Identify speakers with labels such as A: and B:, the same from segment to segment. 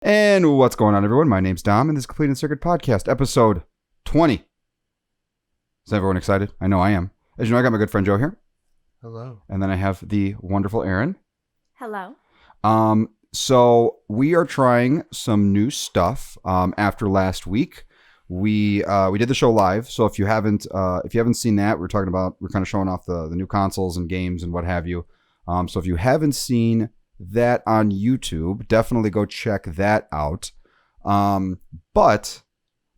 A: And what's going on, everyone? My name's Dom, and this is Complete and Circuit Podcast, episode 20. Is everyone excited? I know I am. As you know, I got my good friend Joe here.
B: Hello.
A: And then I have the wonderful Erin.
C: Hello.
A: So we are trying some new stuff. After last week, we did the show live. So if you haven't seen that, we're kind of showing off the new consoles and games and what have you. So if you haven't seen that on YouTube, definitely go check that out. But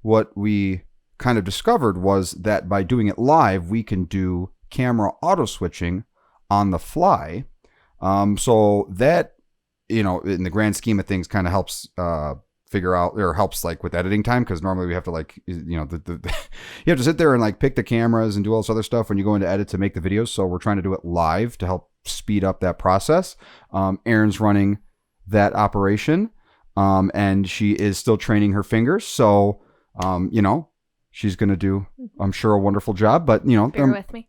A: what we kind of discovered was that by doing it live, we can do camera auto switching on the fly. So that, in the grand scheme of things, kind of helps figure out, or helps like with editing time, because normally we have to you have to sit there and like pick the cameras and do all this other stuff when you go into edit to make the videos. So we're trying to do it live to help speed up that process. Erin's running that operation, and she is still training her fingers. So, she's going to do, I'm sure, a wonderful job, but
C: bear with me.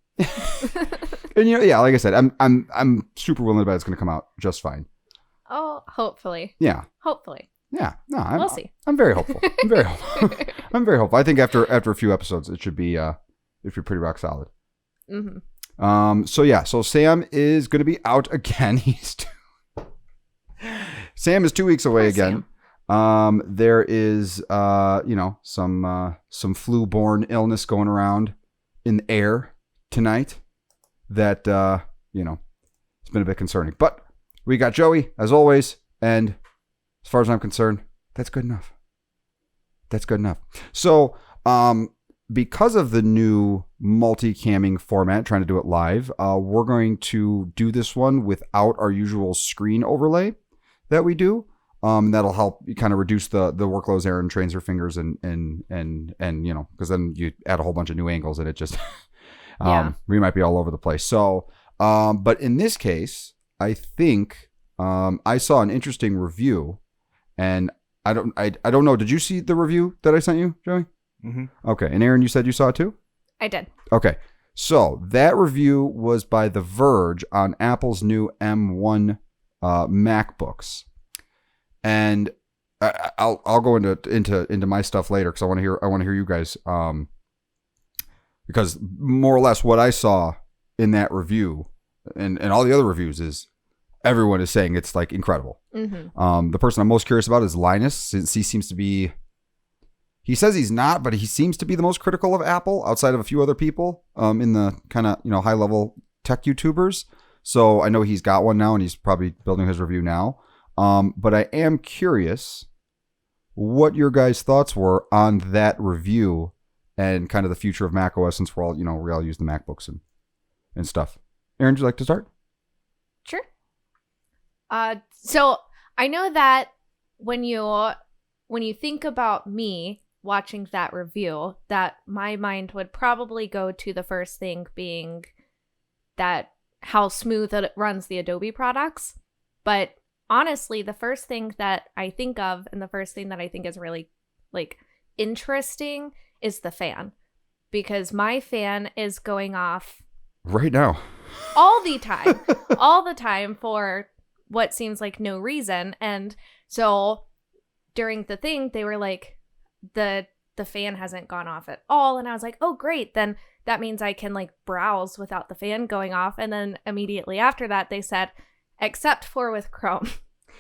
A: And like I said, I'm super willing to bet it's going to come out just fine.
C: Oh, hopefully.
A: Yeah.
C: Hopefully.
A: Yeah. No,
C: we'll see.
A: I'm very hopeful. I'm very hopeful. I'm very hopeful. I think after a few episodes, it should be pretty rock solid.
C: Mm-hmm.
A: So Sam is going to be out again. Sam is 2 weeks away again. There is some flu-borne illness going around in the air tonight that it's been a bit concerning. But we got Joey as always, and as far as I'm concerned, that's good enough. That's good enough. So, because of the new multi-camming format, trying to do it live, we're going to do this one without our usual screen overlay that we do. That'll help kind of reduce the workloads Erin trains her fingers and because then you add a whole bunch of new angles and it just we might be all over the place. So, but in this case, I think I saw an interesting review, and I don't know. Did you see the review that I sent you, Joey?
B: Mm-hmm.
A: Okay. And Erin, you said you saw it too?
C: I did.
A: Okay. So that review was by The Verge on Apple's new M1 MacBooks. And I'll go into my stuff later because I want to hear you guys, because more or less what I saw in that review and all the other reviews is everyone is saying it's like incredible.
C: Mm-hmm.
A: The person I'm most curious about is Linus, since he seems to be. He says he's not, but he seems to be the most critical of Apple outside of a few other people in the kind of high level tech YouTubers. So I know he's got one now, and he's probably building his review now. But I am curious what your guys' thoughts were on that review and kind of the future of macOS, since we all use the MacBooks and stuff. Erin, would you like to start?
C: Sure. So I know that when you think about me watching that review, that my mind would probably go to the first thing being that how smooth it runs the Adobe products. But honestly, the first thing that I think of, and the first thing that I think is really interesting, is the fan, because my fan is going off
A: right now
C: all the time for what seems like no reason. And so during the thing, they were like, the fan hasn't gone off at all. And I was like, oh, great. Then that means I can browse without the fan going off. And then immediately after that, they said, except for with Chrome,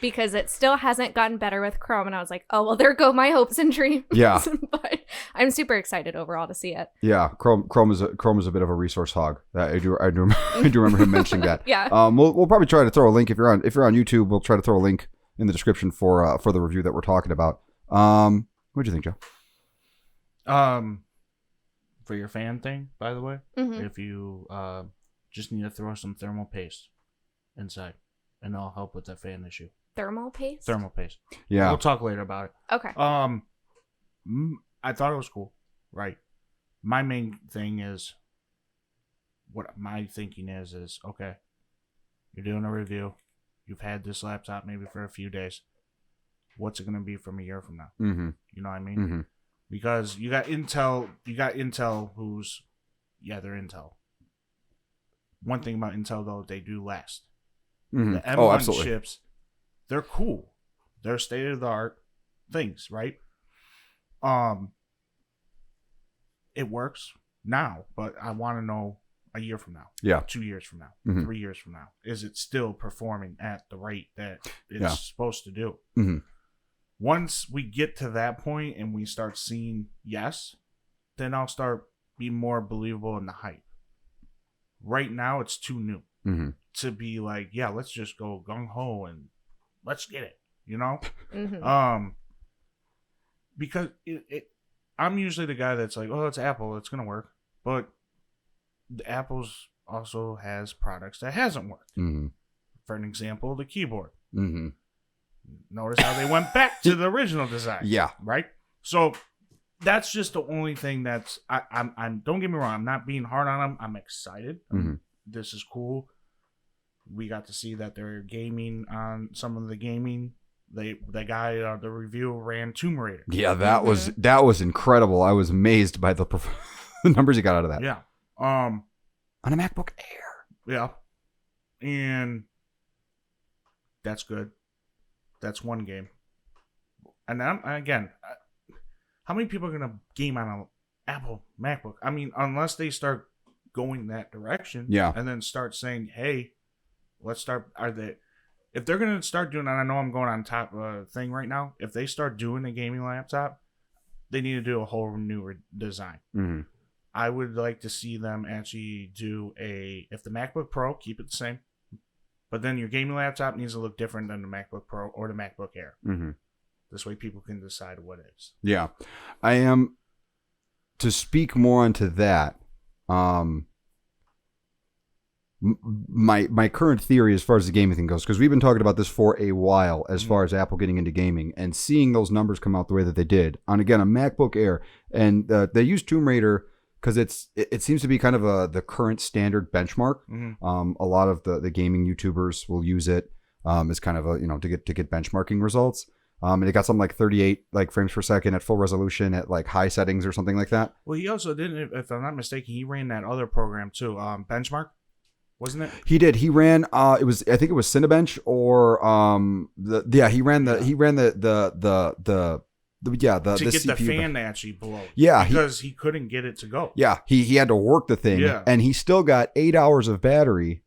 C: because it still hasn't gotten better with Chrome. And I was like, oh, well, there go my hopes and dreams.
A: Yeah.
C: But I'm super excited overall to see it.
A: Yeah. Chrome is a bit of a resource hog. I do remember him mentioning that.
C: Yeah.
A: We'll probably try to throw a link if you're on YouTube. We'll try to throw a link in the description for the review that we're talking about. What'd you think, Joe?
B: For your fan thing, by the way,
C: Mm-hmm.
B: if you just need to throw some thermal paste inside, and it'll help with that fan issue.
C: Thermal paste?
B: Thermal paste.
A: Yeah.
B: We'll talk later about it.
C: Okay.
B: I thought it was cool. Right. My main thing is, what my thinking is okay, you're doing a review. You've had this laptop maybe for a few days. What's it going to be from a year from now?
A: Mm-hmm.
B: You know what I mean?
A: Mm-hmm.
B: Because you got Intel who's, they're Intel. One thing about Intel, though, they do last.
A: Mm-hmm.
B: The M1
A: absolutely.
B: chips, they're cool. They're state of the art. things, right? It works now, but I want to know a year from now,
A: Yeah.
B: 2 years from now,
A: Mhm.
B: 3 years from now, is it still performing at the rate that it's
A: Yeah.
B: supposed to do?
A: Mhm.
B: Once we get to that point and we start seeing yes, then I'll start being more believable in the hype. Right now, it's too new
A: Mhm.
B: to be like, yeah, let's just go gung ho and let's get it, you know?
C: Mhm.
B: Because I'm usually the guy that's like, oh, it's Apple, it's gonna work, but the Apple's also has products that hasn't worked.
A: Mhm.
B: For an example, the keyboard.
A: Mhm.
B: Notice how they went back to the original design.
A: Yeah.
B: Right. So that's just the only thing that's I'm. Don't get me wrong. I'm not being hard on them. I'm excited.
A: Mhm.
B: This is cool. We got to see that they're gaming on some of the gaming. The guy, the review ran Tomb Raider.
A: Yeah, that was incredible. I was amazed by the the numbers you got out of that.
B: Yeah.
A: On a MacBook Air.
B: Yeah. And that's good. That's one game. And again, how many people are going to game on an Apple MacBook? I mean, unless they start going that direction.
A: Yeah.
B: And then start saying, hey, let's start. If they're going to start doing, and I know I'm going on top of a thing right now, if they start doing a gaming laptop, they need to do a whole new design.
A: Mm-hmm.
B: I would like to see them actually do if the MacBook Pro, keep it the same, but then your gaming laptop needs to look different than the MacBook Pro or the MacBook Air.
A: Mm-hmm.
B: This way people can decide what it is.
A: Yeah. I am, to speak more onto that, my current theory as far as the gaming thing goes, because we've been talking about this for a while as far as Apple getting into gaming and seeing those numbers come out the way that they did on, again, a MacBook Air. And they use Tomb Raider because it seems to be kind of the current standard benchmark.
B: Mm-hmm.
A: A lot of the gaming YouTubers will use it as kind of to get benchmarking results. And it got something like 38 frames per second at full resolution at high settings or something like that.
B: Well, he also didn't, if I'm not mistaken, he ran that other program too, Benchmark, wasn't it?
A: He did. He ran. I think it was Cinebench or he ran the
B: to
A: the
B: get
A: CPU,
B: the fan to actually blow.
A: Yeah,
B: because he couldn't get it to go.
A: Yeah, he had to work the thing, and he still got 8 hours of battery.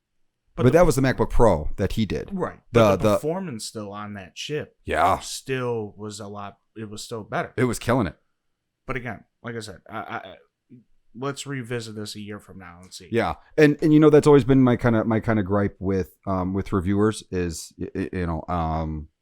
A: But that was the MacBook Pro that he did.
B: Right. But the performance still on that chip still was a lot. It was still better.
A: It was killing it.
B: But again, like I said, let's revisit this a year from now and see.
A: Yeah. And that's always been my kind of gripe with reviewers is,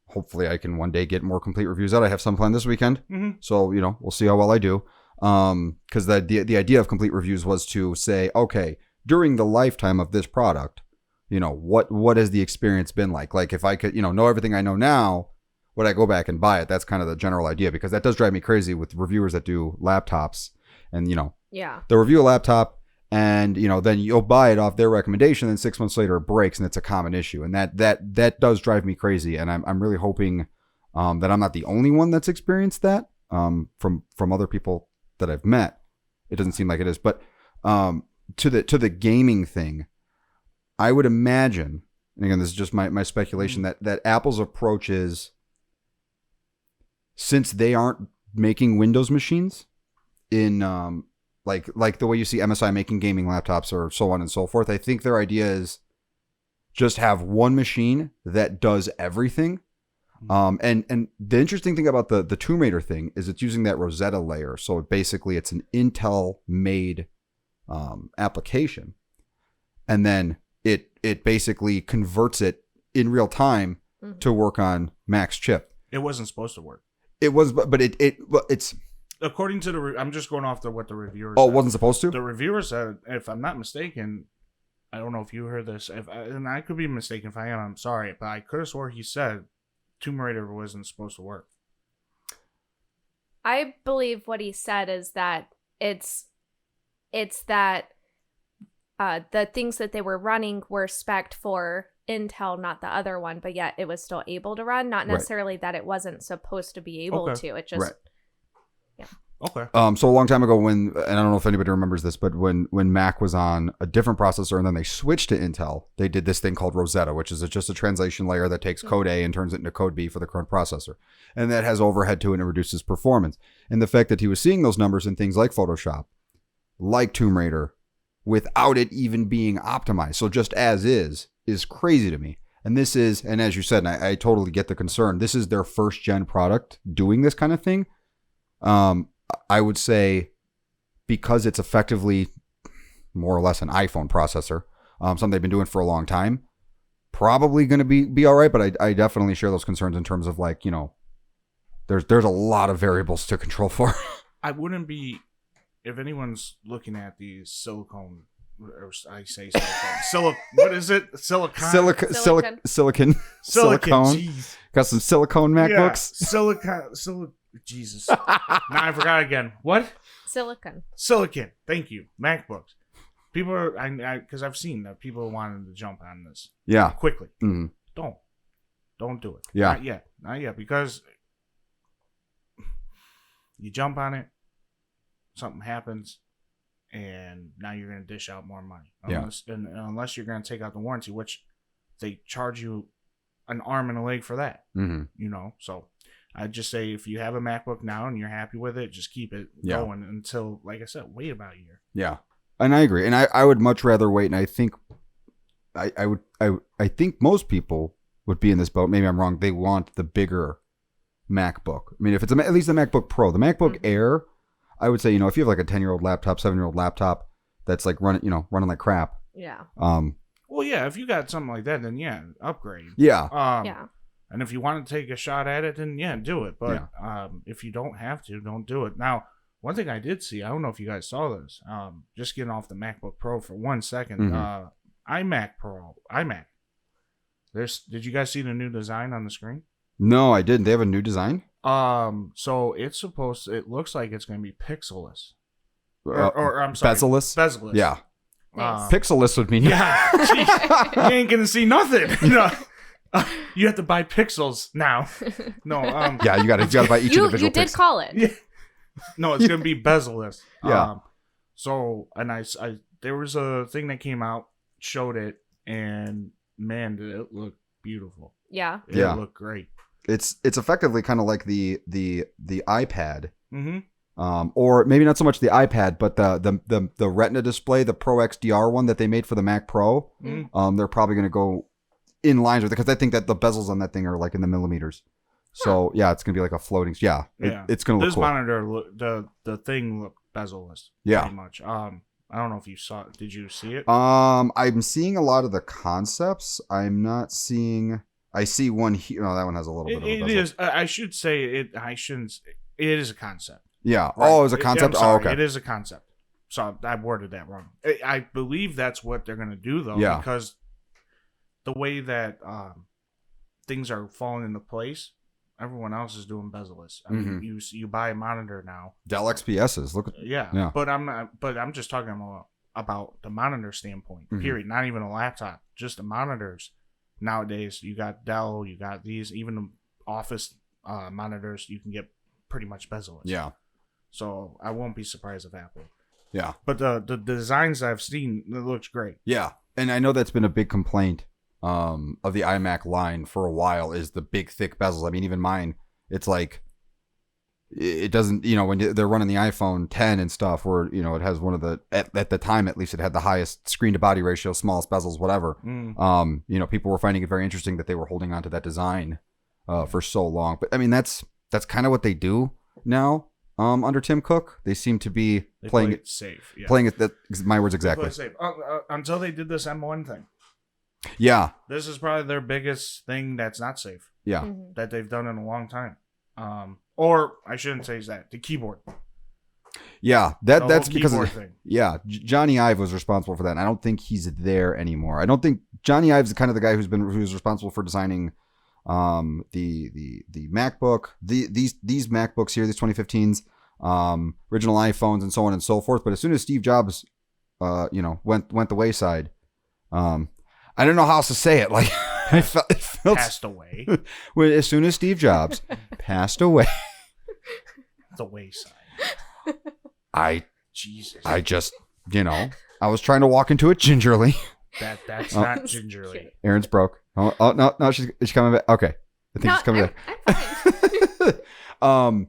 A: hopefully I can one day get more complete reviews out. I have some planned this weekend.
B: Mm-hmm.
A: So, we'll see how well I do. Because the idea of complete reviews was to say, okay, during the lifetime of this product, what has the experience been like? Like if I could, know everything I know now, would I go back and buy it? That's kind of the general idea, because that does drive me crazy with reviewers that do laptops and, they'll review a laptop and, then you'll buy it off their recommendation. And 6 months later it breaks and it's a common issue. And that does drive me crazy. And I'm really hoping that I'm not the only one that's experienced that from other people that I've met. It doesn't seem like it is, but to the gaming thing, I would imagine, and again, this is just my speculation, that Apple's approach is, since they aren't making Windows machines in like the way you see MSI making gaming laptops or so on and so forth, I think their idea is just have one machine that does everything. And the interesting thing about the Tomb Raider thing is it's using that Rosetta layer. So basically it's an Intel made application. And then it basically converts it in real time to work on Mac's chip.
B: It wasn't supposed to work.
A: It was, but it's
B: according to I'm just going off what the reviewers.
A: Oh,
B: said.
A: It wasn't supposed to?
B: The reviewers said, if I'm not mistaken, I don't know if you heard this, and I could be mistaken if I am. I'm sorry, but I could have swore he said Tomb Raider wasn't supposed to work.
C: I believe what he said is that it's that the things that they were running were spec'd for Intel, not the other one, but yet it was still able to run. Not necessarily that it wasn't supposed to be able to. It just,
B: Okay.
A: So a long time ago and I don't know if anybody remembers this, but when Mac was on a different processor and then they switched to Intel, they did this thing called Rosetta, which is just a translation layer that takes code A and turns it into code B for the current processor. And that has overhead to it and it reduces performance. And the fact that he was seeing those numbers in things like Photoshop, like Tomb Raider, without it even being optimized, so just as is crazy to me. And this is, and as you said, and I totally get the concern, this is their first gen product doing this kind of thing. I would say because it's effectively more or less an iPhone processor, something they've been doing for a long time, probably going to be all right. But I definitely share those concerns in terms of like, you know, there's a lot of variables to control for.
B: I wouldn't be, if anyone's looking at these silicone, or I say silicone, what is it?
C: Silicon.
A: Silicone.
B: Jeez.
A: Got some silicone MacBooks.
B: Yeah, Jesus. Now I forgot again. What?
C: Silicon.
B: Thank you. MacBooks. People are, because I've seen that people wanted to jump on this.
A: Yeah.
B: Quickly.
A: Mm-hmm.
B: Don't do it.
A: Yeah.
B: Not yet. Because you jump on it, something happens, and now you're going to dish out more money. Unless you're going to take out the warranty, which they charge you an arm and a leg for that.
A: Mm-hmm.
B: You know, so I'd just say if you have a MacBook now and you're happy with it, just keep it going until, like I said, wait about a year.
A: Yeah, and I agree. And I would much rather wait. And I think I think most people would be in this boat. Maybe I'm wrong. They want the bigger MacBook. I mean, if it's at least the MacBook Pro, the MacBook Air, I would say, you know, if you have like a 10-year-old laptop, 7-year-old laptop that's like running like crap.
C: Yeah.
B: Well, yeah, if you got something like that, then yeah, upgrade.
A: Yeah.
C: Yeah.
B: And if you want to take a shot at it, then yeah, do it. But if you don't have to, don't do it. Now, one thing I did see, I don't know if you guys saw this, just getting off the MacBook Pro for 1 second. iMac Pro. Did you guys see the new design on the screen?
A: No, I didn't. They have a new design?
B: So it looks like it's going to be pixelless. Or I'm sorry.
A: Bezel-less?
B: Bezel-less.
A: Yeah.
C: Nice.
A: Pixel-less would mean
B: yeah. Geez, you ain't going to see nothing. No. You have to buy pixels now. No.
A: Yeah, you got to buy each individual.
C: You did
A: pixel.
C: call it.
B: Yeah. No, it's gonna be bezel-less.
A: Yeah.
B: So, and I there was a thing that came out, showed it, and man, did it look beautiful.
C: Yeah.
B: It looked great.
A: It's effectively kind of like the iPad.
B: Mm-hmm.
A: Or maybe not so much the iPad, but the Retina display, the Pro XDR one that they made for the Mac Pro.
B: Mm-hmm.
A: They're probably going to go in lines with it because I think that the bezels on that thing are like in the millimeters. So yeah, it's gonna be like a floating. Yeah, it's gonna look
B: this
A: cool.
B: monitor, the thing looked bezel-less.
A: Yeah,
B: pretty much. I don't know if you saw it. Did you see it?
A: I'm seeing a lot of the concepts. I'm not seeing. I see one here. No, that one has a little bit of a bezel.
B: It is. I should say it. I shouldn't. It is a concept.
A: Yeah.
B: Right?
A: Oh, it was a concept.
B: I'm sorry,
A: okay.
B: It is a concept. So I worded that wrong. I believe that's what they're gonna do though.
A: Yeah.
B: Because the way that things are falling into place, everyone else is doing bezel-less. I mean, you buy a monitor now.
A: Dell XPSs. Look at
B: yeah. But I'm just talking about the monitor standpoint. Period. Not even a laptop. Just the monitors. Nowadays, you got Dell. You got these. Even the office monitors, you can get pretty much bezel-less.
A: Yeah.
B: So I won't be surprised if Apple.
A: Yeah.
B: But the designs I've seen, it looks great.
A: Yeah, and I know that's been a big complaint of the iMac line for a while is the big thick bezels. I mean, even mine, it's like it doesn't, you know, when they're running the iPhone 10 and stuff, where, you know, it has one of the at the time at least it had the highest screen to body ratio, smallest bezels, whatever. You know, people were finding it very interesting that they were holding on to that design for so long. But I mean, that's kind of what they do now. Under Tim Cook, they seem to be playing it
B: safe. Yeah.
A: Playing it. That my words exactly.
B: Safe. Until they did this M1 thing.
A: Yeah.
B: This is probably their biggest thing that's not safe.
A: Yeah.
B: That they've done in a long time. Or I shouldn't say that. The keyboard.
A: Yeah. That's because of,
B: thing.
A: Yeah. Johnny Ive was responsible for that, and I don't think he's there anymore. I don't think Johnny Ive's kind of the guy who's responsible for designing the MacBook, these MacBooks here, these 2015s, original iPhones, and so on and so forth. But as soon as Steve Jobs, you know, went the wayside, I don't know how else to say it. Like it felt
B: passed away.
A: As soon as Steve Jobs passed away,
B: the wayside. Jesus.
A: I just, I was trying to walk into it gingerly.
B: That's not gingerly.
A: Erin's broke. Oh no, she's coming back. Okay. I think she's coming back.
C: I'm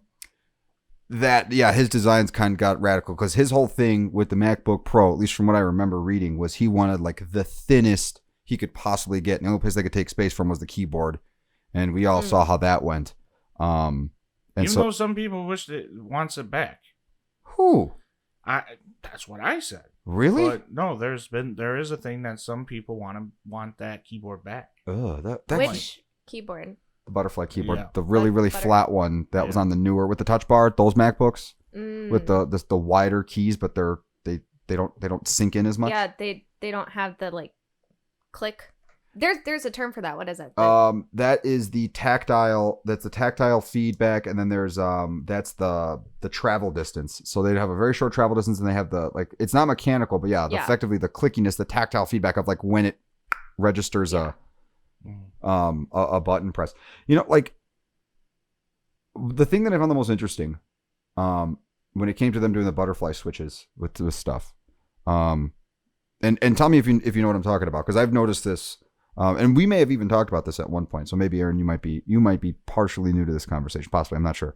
C: fine.
A: His designs kind of got radical because his whole thing with the MacBook Pro, at least from what I remember reading, was he wanted like the thinnest he could possibly get. And the only place they could take space from was the keyboard. And we all saw how that went. And
B: Even though some people wish it wants it back.
A: Who?
B: That's what I said.
A: Really?
B: But no, there is a thing that some people want that keyboard back.
C: Which keyboard?
A: The butterfly keyboard,
B: Yeah.
A: the really flat one that was on the newer with the touch bar. Those MacBooks with the wider keys, but they don't sink in as much.
C: Yeah, they don't have the like click. There's a term for that. What is it?
A: That is the tactile. That's the tactile feedback, and then there's that's the travel distance. So they have a very short travel distance, and they have the like. It's not mechanical, but effectively the clickiness, the tactile feedback of like when it registers a button press. Like the thing that I found the most interesting, when it came to them doing the butterfly switches with this stuff, and tell me if you know what I'm talking about, because I've noticed this. And we may have even talked about this at one point. So maybe, Erin, you might be partially new to this conversation. Possibly, I'm not sure.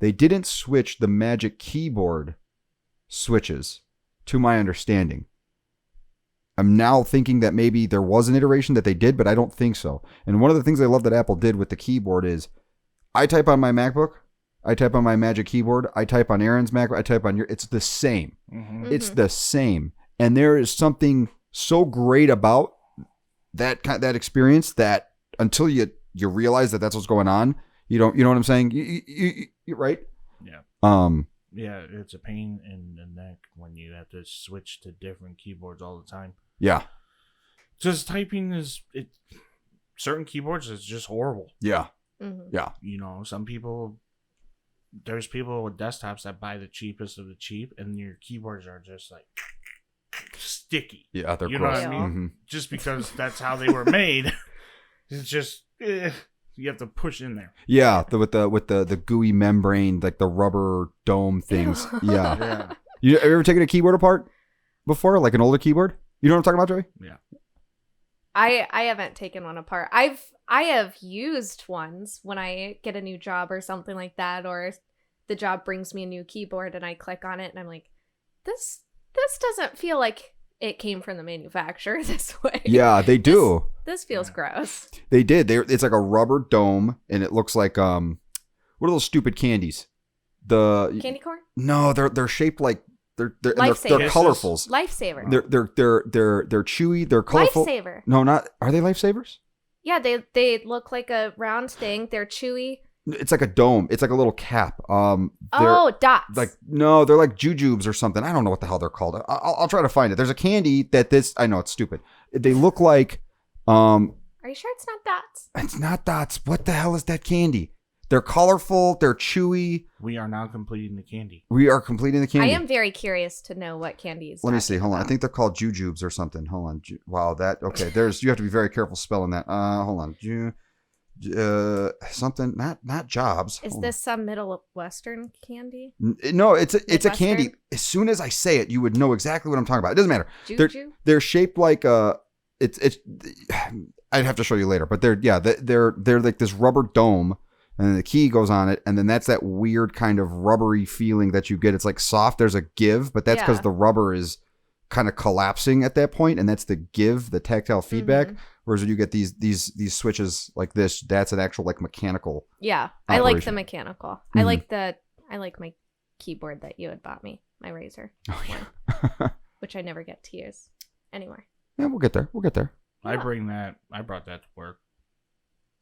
A: They didn't switch the Magic Keyboard switches, to my understanding. I'm now thinking that maybe there was an iteration that they did, but I don't think so. And one of the things I love that Apple did with the keyboard is, I type on my MacBook, I type on my Magic Keyboard, I type on Erin's MacBook, I type on it's the same.
B: Mm-hmm.
A: It's the same. And there is something so great about that experience that until you realize that that's what's going on, you know what I'm saying? You right?
B: Yeah. Yeah, it's a pain in the neck when you have to switch to different keyboards all the time.
A: Yeah.
B: Just typing certain keyboards is just horrible.
A: Yeah.
C: Mm-hmm.
A: Yeah.
B: There's people with desktops that buy the cheapest of the cheap, and your keyboards are just like sticky.
A: Yeah, they're
B: you
A: gross.
B: know what I mean?
A: Mm-hmm.
B: Just because that's how they were made. It's just you have to push in there.
A: Yeah, with the gooey membrane, like the rubber dome things. Yeah.
B: Yeah.
A: You have you ever taken a keyboard apart before, like an older keyboard? You know what I'm talking about, Joey?
B: Yeah.
C: I haven't taken one apart. I have used ones when I get a new job or something like that, or the job brings me a new keyboard and I click on it and I'm like, this doesn't feel like it came from the manufacturer this way.
A: Yeah, they do.
C: This feels gross.
A: They did. It's like a rubber dome, and it looks like what are those stupid candies? The
C: Candy corn?
A: No, they're shaped like they're
C: Lifesavers.
A: colorfuls.
C: Lifesaver.
A: They're chewy. They're colorful.
C: Lifesaver.
A: No, not are they lifesavers?
C: Yeah, they look like a round thing. They're chewy.
A: It's like a dome. It's like a little cap.
C: Dots.
A: Like no, they're like jujubes or something. I don't know what the hell they're called. I'll try to find it. There's a candy I know it's stupid. They look like
C: Are you sure it's not dots?
A: It's not dots. What the hell is that candy? They're colorful. They're chewy.
B: We are now completing the candy.
A: We are completing the candy.
C: I am very curious to know what candy is.
A: Let me see. Hold on. I think they're called jujubes or something. Hold on. Wow. Okay. You have to be very careful spelling that. Hold on. Something. Not jobs.
C: Is this some Middle Western candy?
A: No, it's a candy. As soon as I say it, you would know exactly what I'm talking about. It doesn't matter.
C: Juju?
A: They're shaped like it's. I'd have to show you later, but they're like this rubber dome. And then the key goes on it, and then that's that weird kind of rubbery feeling that you get. It's like soft. There's a give, but that's because the rubber is kind of collapsing at that point, and that's the give, the tactile feedback.
C: Mm-hmm.
A: Whereas when you get these switches like this, that's an actual like mechanical.
C: Yeah,
A: operation.
C: I like the mechanical.
A: Mm-hmm.
C: I like my keyboard that you had bought me, my Razer, which I never get to use anymore.
A: Yeah, we'll get there.
C: Yeah.
B: I brought that to work.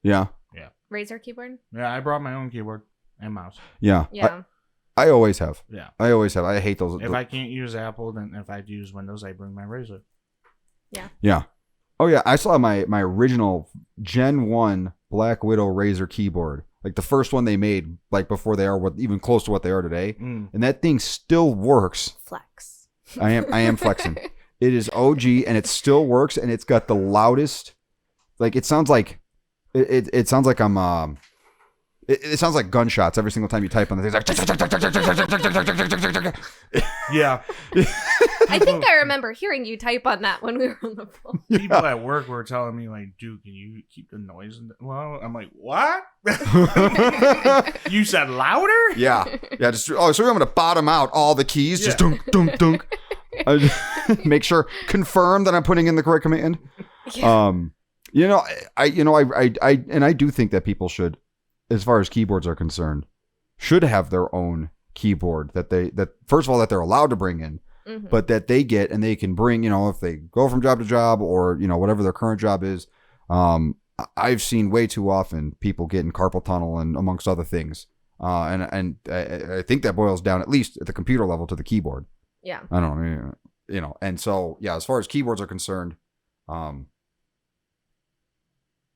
A: Yeah.
B: Yeah.
C: Razer keyboard?
B: Yeah, I brought my own keyboard and mouse.
A: Yeah.
C: Yeah.
A: I always have.
B: Yeah.
A: I hate those.
B: If I can't use Apple, then if I use Windows, I bring my Razer.
C: Yeah.
A: Yeah. Oh yeah, I saw my original Gen 1 Black Widow Razer keyboard. Like the first one they made, like before they are even close to what they are today.
B: Mm.
A: And that thing still works.
C: Flex.
A: I am flexing. It is OG and it still works, and it's got the loudest, like it sounds like it sounds like I'm It sounds like gunshots every single time you type on the thing. It's like,
B: Yeah.
C: I think I remember hearing you type on that when we were on the phone.
B: People at work were telling me, like, dude, can you keep the noise? Well, I'm like, what? You said louder?
A: yeah. Just so I'm gonna bottom out all the keys. Just dunk, dunk, dunk. Make sure, confirm that I'm putting in the correct command.
C: Yeah.
A: I do think that people should, as far as keyboards are concerned, should have their own keyboard that first of all that they're allowed to bring in, but that they get and they can bring, if they go from job to job or whatever their current job is. I've seen way too often people get in carpal tunnel and amongst other things, and I think that boils down at least at the computer level to the keyboard.
C: Yeah.
A: I don't know, and so yeah, as far as keyboards are concerned,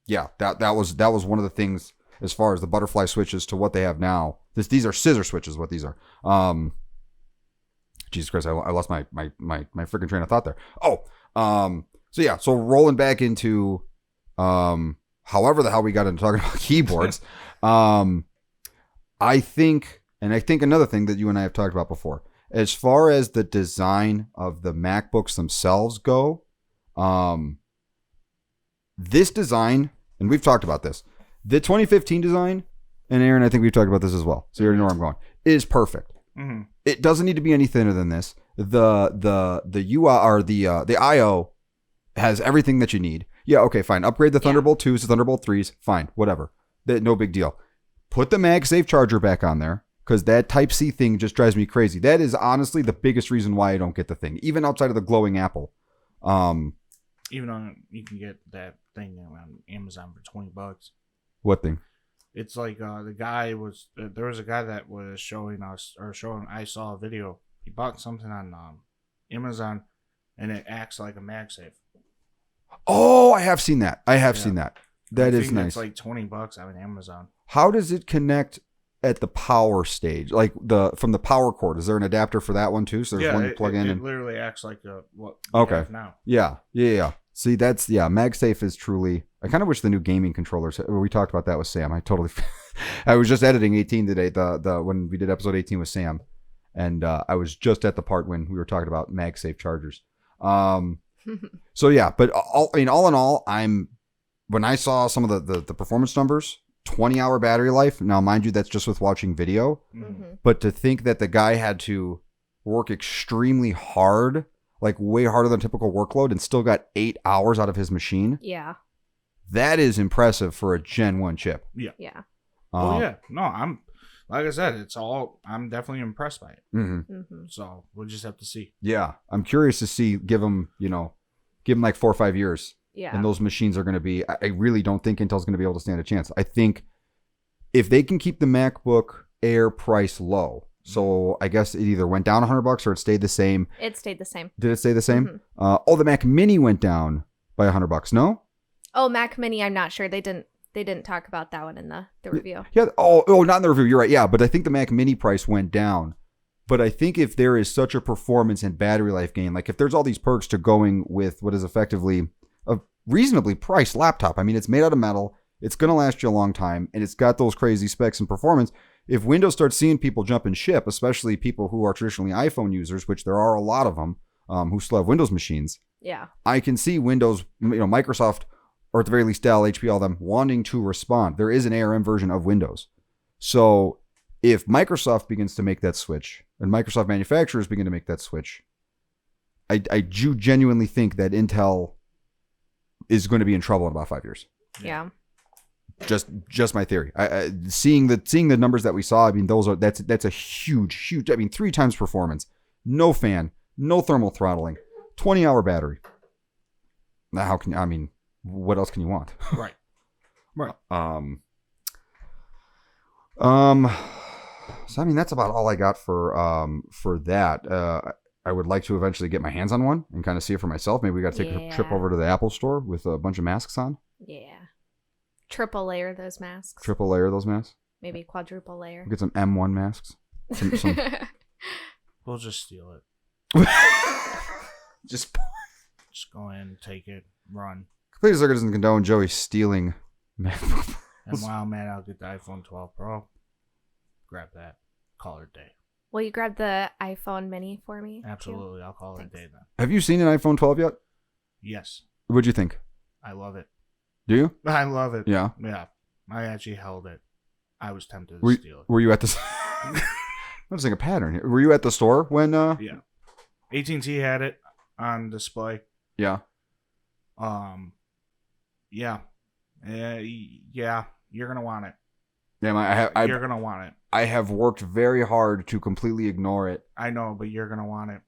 A: yeah, that was one of the things. As far as the butterfly switches to what they have now, these are scissor switches. What these are, Jesus Christ, I lost my freaking train of thought there. So rolling back into, however the hell we got into talking about keyboards, I think another thing that you and I have talked about before, as far as the design of the MacBooks themselves go, this design, and we've talked about this. The 2015 design, and Aaron, I think we've talked about this as well, so you already know where I'm going, is perfect.
B: Mm-hmm.
A: It doesn't need to be any thinner than this. The UI or the IO has everything that you need. Yeah, okay, fine. Upgrade the Thunderbolt 2s to Thunderbolt 3s, fine, whatever. No big deal. Put the MagSafe charger back on there, because that Type-C thing just drives me crazy. That is honestly the biggest reason why I don't get the thing, even outside of the glowing apple.
B: Even on, you can get that thing on Amazon for $20.
A: What thing?
B: It's like there was a guy that was I saw a video. He bought something on Amazon, and it acts like a MagSafe.
A: Oh, I have seen that. Seen that. That is nice.
B: It's like $20 on Amazon.
A: How does it connect at the power stage? Like from the power cord? Is there an adapter for that one too? So there's one you plug in.
B: It literally acts like what
A: okay.
B: have now.
A: Yeah. See, MagSafe is truly. I kind of wish the new gaming controllers. We talked about that with Sam. I was just editing 18 today. The when we did episode 18 with Sam, and I was just at the part when we were talking about MagSafe chargers. So yeah, but all in all, when I saw some of the performance numbers, 20-hour battery life. Now, mind you, that's just with watching video.
C: Mm-hmm.
A: But to think that the guy had to work extremely hard, like way harder than typical workload, and still got 8 hours out of his machine.
C: Yeah.
A: That is impressive for a Gen 1 chip.
B: Yeah.
C: Yeah.
B: Yeah. No, like I said, I'm definitely impressed by it.
A: Mm-hmm.
C: Mm-hmm.
B: So we'll just have to see.
A: Yeah. I'm curious to see, give them like 4 or 5 years.
C: Yeah.
A: And those machines are going to be, I really don't think Intel's going to be able to stand a chance. I think if they can keep the MacBook Air price low, so I guess it either went down $100 or it stayed the same.
C: It stayed the same.
A: Did it stay the same?
C: Mm-hmm.
A: The Mac Mini went down by $100. No?
C: Oh, Mac Mini, I'm not sure. They didn't talk about that one in the review.
A: Yeah. Oh, not in the review. You're right. Yeah, but I think the Mac Mini price went down. But I think if there is such a performance and battery life gain, like if there's all these perks to going with what is effectively a reasonably priced laptop. I mean, it's made out of metal. It's going to last you a long time, and it's got those crazy specs and performance. If Windows starts seeing people jump and ship, especially people who are traditionally iPhone users, which there are a lot of them who still have Windows machines,
C: yeah,
A: I can see Windows, Microsoft, or at the very least Dell, HP, all them wanting to respond. There is an ARM version of Windows. So if Microsoft begins to make that switch, and Microsoft manufacturers begin to make that switch, I do genuinely think that Intel is going to be in trouble in about 5 years.
C: Yeah.
A: Just my theory. Seeing the numbers that we saw, I mean, that's a huge. I mean, 3 times performance, no fan, no thermal throttling, 20-hour battery. Now, what else can you want?
B: Right.
A: So I mean, that's about all I got for that. I would like to eventually get my hands on one and kind of see it for myself. Maybe we got to take a trip over to the Apple store with a bunch of masks on.
C: Yeah. Triple layer those masks.
A: Triple layer those masks.
C: Maybe quadruple layer.
A: We'll get some M1 masks. Some...
B: We'll just steal it.
A: Just
B: go in, take it, run.
A: Complete Circuit doesn't condone Joey stealing MacBook.
B: And wow, man, I'll get the iPhone 12 Pro. Grab that. Call it a day.
C: Will you grab the iPhone mini for me?
B: Absolutely. I'll call it a day then.
A: Have you seen an iPhone 12 yet?
B: Yes.
A: What'd you think?
B: I love it.
A: Do you?
B: I love it.
A: Yeah.
B: Yeah. I actually held it. I was tempted to
A: Were,
B: steal it.
A: were you at the... I'm noticing a pattern here. Were you at the store when...
B: Yeah. AT&T had it on display.
A: Yeah.
B: Yeah. Yeah. You're going to want it.
A: Yeah,
B: you're going to want it.
A: I have worked very hard to completely ignore it.
B: I know, but you're going to want it.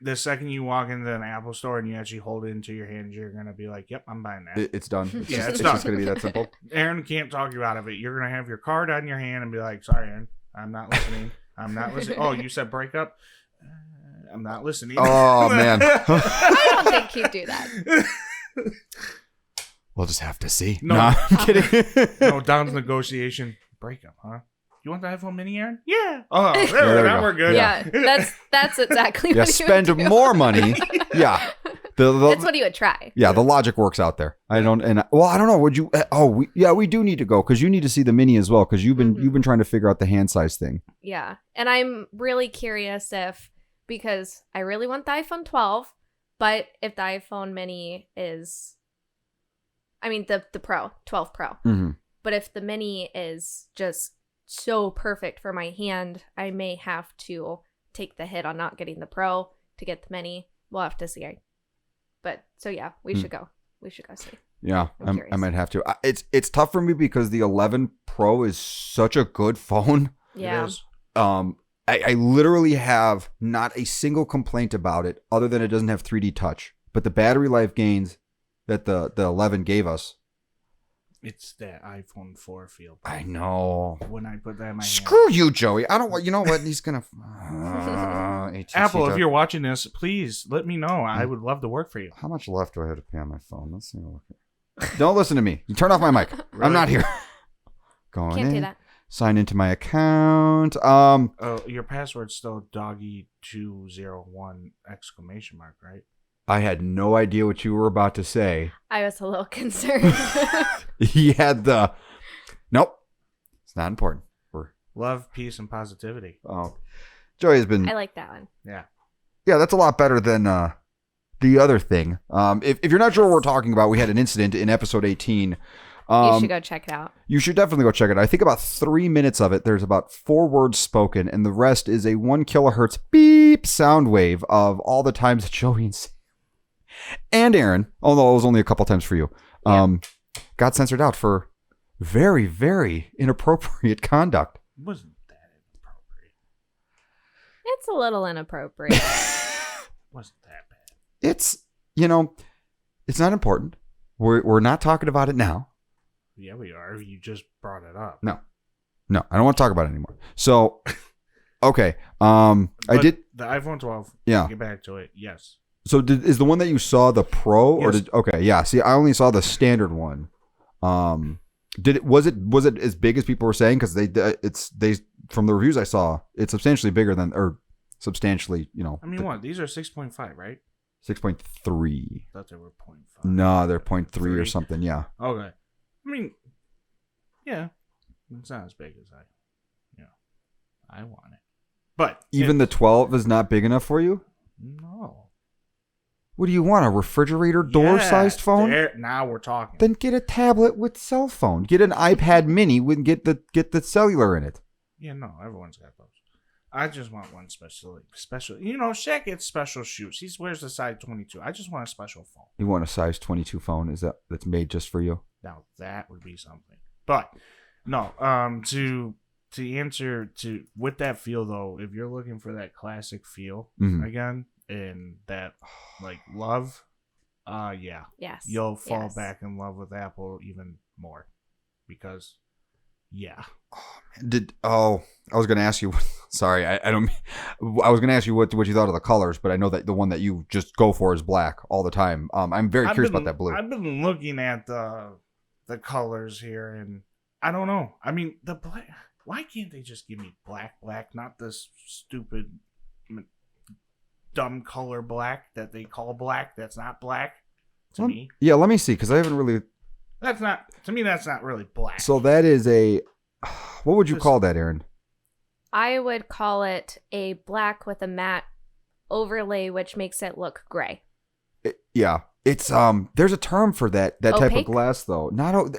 B: The second you walk into an Apple store and you actually hold it into your hand, you're going to be like, yep, I'm buying that.
A: It's done.
B: It's
A: just going to be that simple.
B: Aaron can't talk you out of it. You're going to have your card on your hand and be like, sorry, Aaron, I'm not listening. I'm not listening. Oh, you said breakup? I'm not listening.
A: Oh, man.
C: I don't think he'd do that.
A: We'll just have to see.
B: No.
A: Nah, I'm kidding.
B: No, Dom's negotiation. Breakup, huh? You want the iPhone mini, Aaron? Yeah. Oh,
A: there we
B: now
A: go.
B: we're good.
C: Yeah, that's exactly
A: Yeah,
C: what he would
A: spend
C: do.
A: more money. Yeah.
C: That's what he would try.
A: Yeah, the logic works out there. I don't know. Would you? We do need to go because you need to see the mini as well because you've been trying to figure out the hand size thing.
C: Yeah, and I'm really curious because I really want the iPhone 12, but if the iPhone mini is, I mean the Pro 12 Pro,
A: Mm-hmm.
C: but if the mini is just so perfect for my hand, I may have to take the hit on not getting the Pro to get the mini. We'll have to see. But so yeah, we should go. We should go see.
A: Yeah,
C: I'm
A: I might have to. It's tough for me because the 11 Pro is such a good phone.
C: Yeah.
B: It is.
A: I literally have not a single complaint about it other than it doesn't have 3D touch. But the battery life gains that the 11 gave us.
B: It's that iPhone 4 feel.
A: I know.
B: When I put that in my
A: Screw
B: hand.
A: you, Joey. I don't want. You know what? He's gonna. AT&T
B: Apple, if
A: does-
B: you're watching this, please let me know. I would love to work for you.
A: How much left do I have to pay on my phone? Let's see. Don't listen to me. You turn off my mic. I'm not here. Going
C: Can't
A: in.
C: do that.
A: Sign into my account.
B: Your password's still doggy201 exclamation mark, right?
A: I had no idea what you were about to say.
C: I was a little concerned.
A: He had the. Nope. It's not important.
B: Love, peace, and positivity.
A: Oh, Joey has been.
C: I like that one.
B: Yeah.
A: Yeah, that's a lot better than the other thing. If you're not sure what we're talking about, we had an incident in episode 18.
C: You should go check it out.
A: You should definitely go check it out. I think about 3 minutes of it, there's about 4 words spoken, and the rest is a 1 kilohertz beep sound wave of all the times that Joey and Aaron, although it was only a couple times for you, got censored out for very, very inappropriate conduct.
B: Wasn't that inappropriate?
C: It's a little inappropriate.
B: Wasn't that bad?
A: It's not important. We're not talking about it now.
B: Yeah, we are. You just brought it up.
A: No, I don't want to talk about it anymore. So, okay. I
B: But
A: did.
B: the iPhone 12.
A: Yeah.
B: Get back to it. Yes.
A: So is the one that you saw the Pro or
B: Yes.
A: okay? Yeah. See, I only saw the standard one. Was it as big as people were saying? Because they from the reviews I saw, it's substantially bigger than or substantially,
B: I mean, what? These are 6.5, right?
A: 6.3.
B: I thought they were 0.5.
A: No, they're 0.3 or
B: Three.
A: something. Yeah.
B: Okay. I mean, yeah. It's not as big as I want it. But
A: Even the 12 is not big enough for you.
B: no.
A: What do you want? A refrigerator door-sized phone?
B: Now we're talking.
A: Then get a tablet with cell phone. Get an iPad Mini with get the cellular in it.
B: Yeah, no, everyone's got those. I just want one special. Shaq gets special shoes. He wears a size 22. I just want a special phone.
A: You want a size 22 phone? That's made just for you?
B: Now that would be something. But no, to answer with that feel though, if you're looking for that classic feel again and that like love, yeah,
C: Yes.
B: you'll fall
C: Yes.
B: back in love with Apple even more because yeah.
A: I was gonna ask you. Sorry, I don't. I was gonna ask you what you thought of the colors, but I know that the one that you just go for is black all the time. I'm very curious about that blue.
B: I've been looking at the colors here, and I don't know. I mean, the black. Why can't they just give me black, not this stupid, dumb color black that they call black? That's not black to me.
A: Yeah, let me see because I haven't really
B: That's not, to me, that's not really black.
A: So that is a, what would you
B: Just-
A: call that, Erin?
C: I would call it a black with a matte overlay, which makes it look gray.
A: Yeah. It's there's a term for that type of
C: Opaque?
A: glass though.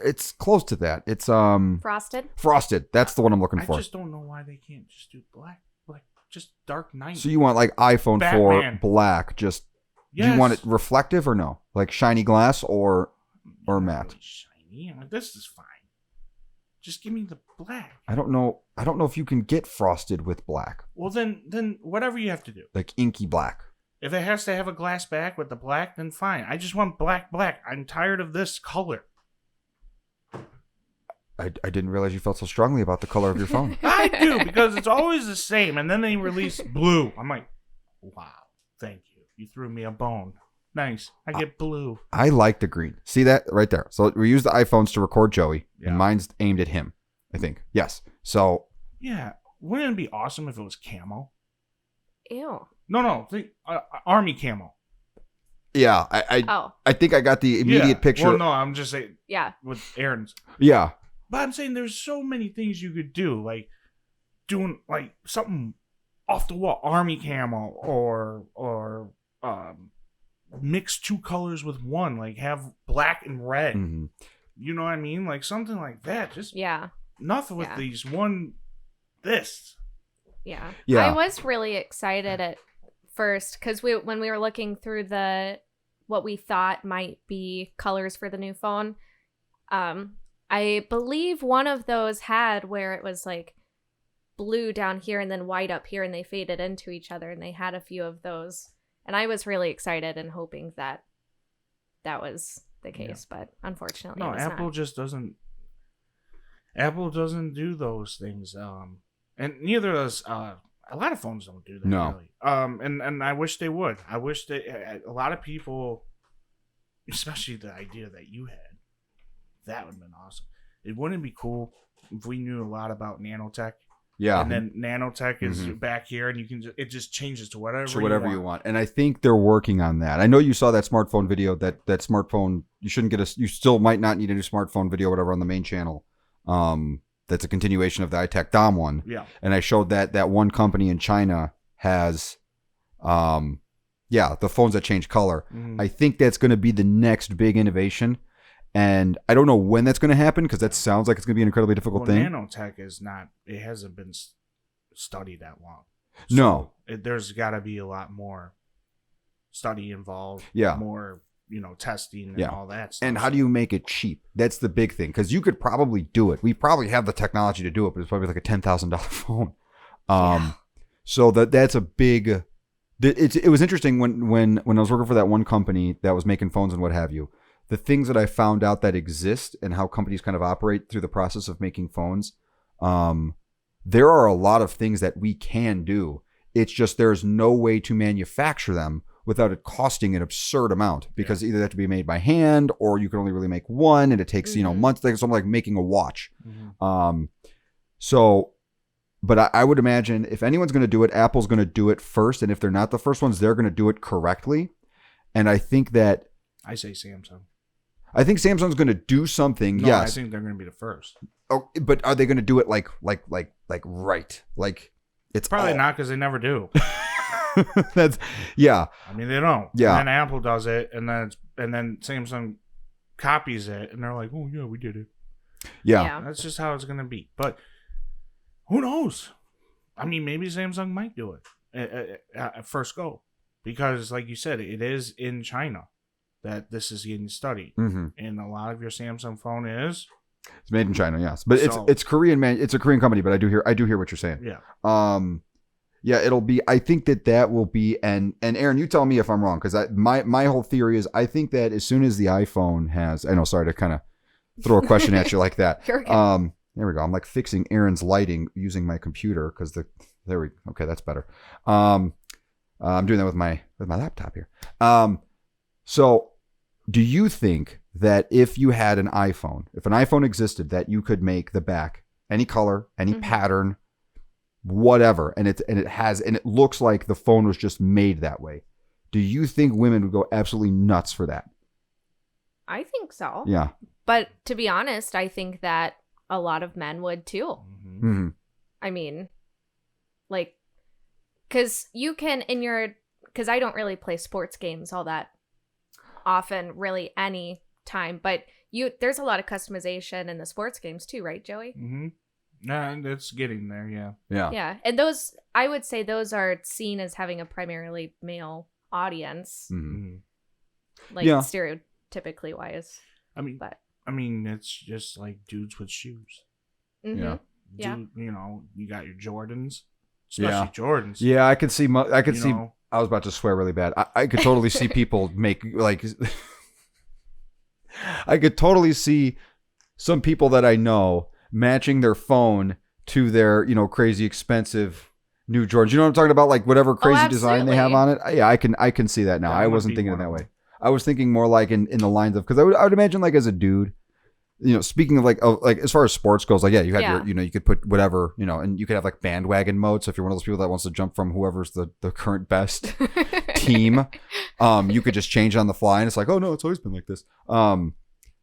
A: It's close to that. It's
C: Frosted?
A: frosted. That's the one I'm looking
B: I
A: for.
B: just don't know why they can't just do black, just Dark Knight.
A: So you want like iPhone 4
B: Batman.
A: black, just do you want it reflective or no? Like shiny glass or
B: Not
A: matte?
B: really shiny. I'm like, this is fine. Just give me the black.
A: I don't know if you can get frosted with black.
B: Well, then whatever you have to do.
A: Like inky black.
B: If it has to have a glass back with the black, then fine. I just want black. I'm tired of this color.
A: I didn't realize you felt so strongly about the color of your phone.
B: I do, because it's always the same. And then they release blue. I'm like, wow, thank you. You threw me a bone. Nice. I get blue.
A: I like the green. See that right there? So we use the iPhones to record Joey,
B: Yeah.
A: and mine's aimed at him, I think. Yes. So
B: Yeah. Wouldn't it be awesome if it was camo?
C: Ew.
B: No. Think army camo.
A: yeah, I
C: Oh,
A: I think I got the immediate
B: Yeah.
A: picture.
B: Well, no, I'm just saying
C: yeah.
B: with Aaron's.
A: Yeah.
B: But I'm saying there's so many things you could do, like doing like something off the wall, army camo, or mix two colors with one, like have black and red.
A: Mhm.
B: You know what I mean? Like something like that. Just
C: Yeah.
B: nothing with
C: Yeah.
B: these one. This.
C: Yeah.
A: Yeah.
C: I was really excited at first because when we were looking through what we thought might be colors for the new phone, I believe one of those had where it was like blue down here and then white up here, and they faded into each other, and they had a few of those. And I was really excited and hoping that was the case, but unfortunately
B: No,
C: it was
B: Apple
C: not.
B: just doesn't. Apple doesn't do those things. And neither does a lot of phones don't do that.
A: No.
B: Really. And I wish they would. I wish that a lot of people, especially the idea that you had, that would have been awesome. It wouldn't be cool if we knew a lot about nanotech.
A: Yeah.
B: And then nanotech is
A: Mhm.
B: back here, and you can it just changes to whatever.
A: So whatever you want. And I think they're working on that. I know you saw that smartphone video, that smartphone, you shouldn't get you still might not need a new smartphone video, whatever, on the main channel. That's a continuation of the iTech Dom one.
B: Yeah.
A: And I showed that one company in China has, the phones that change color.
B: Mhm.
A: I think that's going to be the next big innovation. And I don't know when that's going to happen, because that sounds like it's going to be an incredibly difficult
B: Well,
A: thing.
B: nanotech is not. It hasn't been studied that long.
A: No.
B: There's got to be a lot more study involved.
A: Yeah.
B: More, testing and
A: Yeah.
B: all that stuff.
A: And how do you make it cheap? That's the big thing, because you could probably do it. We probably have the technology to do it, but it's probably like a $10,000 phone. So that's a big. It was interesting when I was working for that one company that was making phones and what have you. The things that I found out that exist and how companies kind of operate through the process of making phones. There are a lot of things that we can do. It's just there's no way to manufacture them without it costing an absurd amount, because either they have to be made by hand, or you can only really make one, and it takes months. Like something like making a watch.
B: Mhm.
A: But I would imagine if anyone's going to do it, Apple's going to do it first, and if they're not the first ones, they're going to do it correctly. And I think
B: I say Samsung.
A: Samsung's going to do something.
B: No,
A: Yes.
B: I think they're going to be the first.
A: Oh, but are they going to do it like right? Like it's
B: Probably not, because they never do.
A: That's yeah.
B: I mean, they don't.
A: Yeah.
B: And then Apple does it, and then Samsung copies it, and they're like, "Oh yeah, we did it."
A: Yeah.
B: That's just how it's going to be. But who knows? I mean, maybe Samsung might do it at first go, because, like you said, it is in China that this is getting studied,
A: Mm-hmm.
B: and a lot of your Samsung phone is.
A: It's made in China, yes, but
B: So-
A: it's Korean man. It's a Korean company, but I do hear what you're saying.
B: Yeah.
A: Yeah, it'll be. I think that will be, and Aaron, you tell me if I'm wrong, because my whole theory is I think that as soon as the iPhone has, I know, sorry to kind of throw a question at you like that.
C: You're okay.
A: There we go. I'm like fixing Aaron's lighting using my computer because okay, that's better. I'm doing that with my laptop here. So do you think that if you had an iPhone, if an iPhone existed, that you could make the back any color, any pattern, whatever, and it looks like the phone was just made that way? Do you think women would go absolutely nuts for that?
C: I think so.
A: Yeah.
C: But to be honest, I think that a lot of men would too.
B: Mm-hmm.
A: Mm-hmm.
C: I mean, like, because you can because I don't really play sports games all that often, really any time, but there's a lot of customization in the sports games too, right, Joey?
B: Mm-hmm. And it's getting there, yeah.
A: Yeah.
C: Yeah, and those, I would say those are seen as having a primarily male audience,
A: Mm-hmm.
C: like
A: Yeah.
C: stereotypically wise.
B: I mean, it's just like dudes with shoes.
C: Mm-hmm.
A: Yeah.
C: Yeah.
B: You know, you got your Jordans,
A: Yeah.
B: especially Jordans.
A: Yeah, I could see.
B: know.
A: I was about to swear really bad. I could totally see people make like. I could totally see some people that I know matching their phone to their, crazy expensive new Jordans. You know what I'm talking about? Like whatever crazy design they have on it. Yeah, I can see that now.
B: That
A: I
B: would
A: wasn't
B: be
A: thinking
B: one
A: it that
B: of
A: way.
B: them.
A: I was thinking more like in the lines of, because I would imagine like as a dude, speaking of like as far as sports goes, like, yeah, you had your, you could put whatever, and you could have like bandwagon mode. So if you're one of those people that wants to jump from whoever's the current best team, you could just change on the fly, and it's like, oh no, it's always been like this.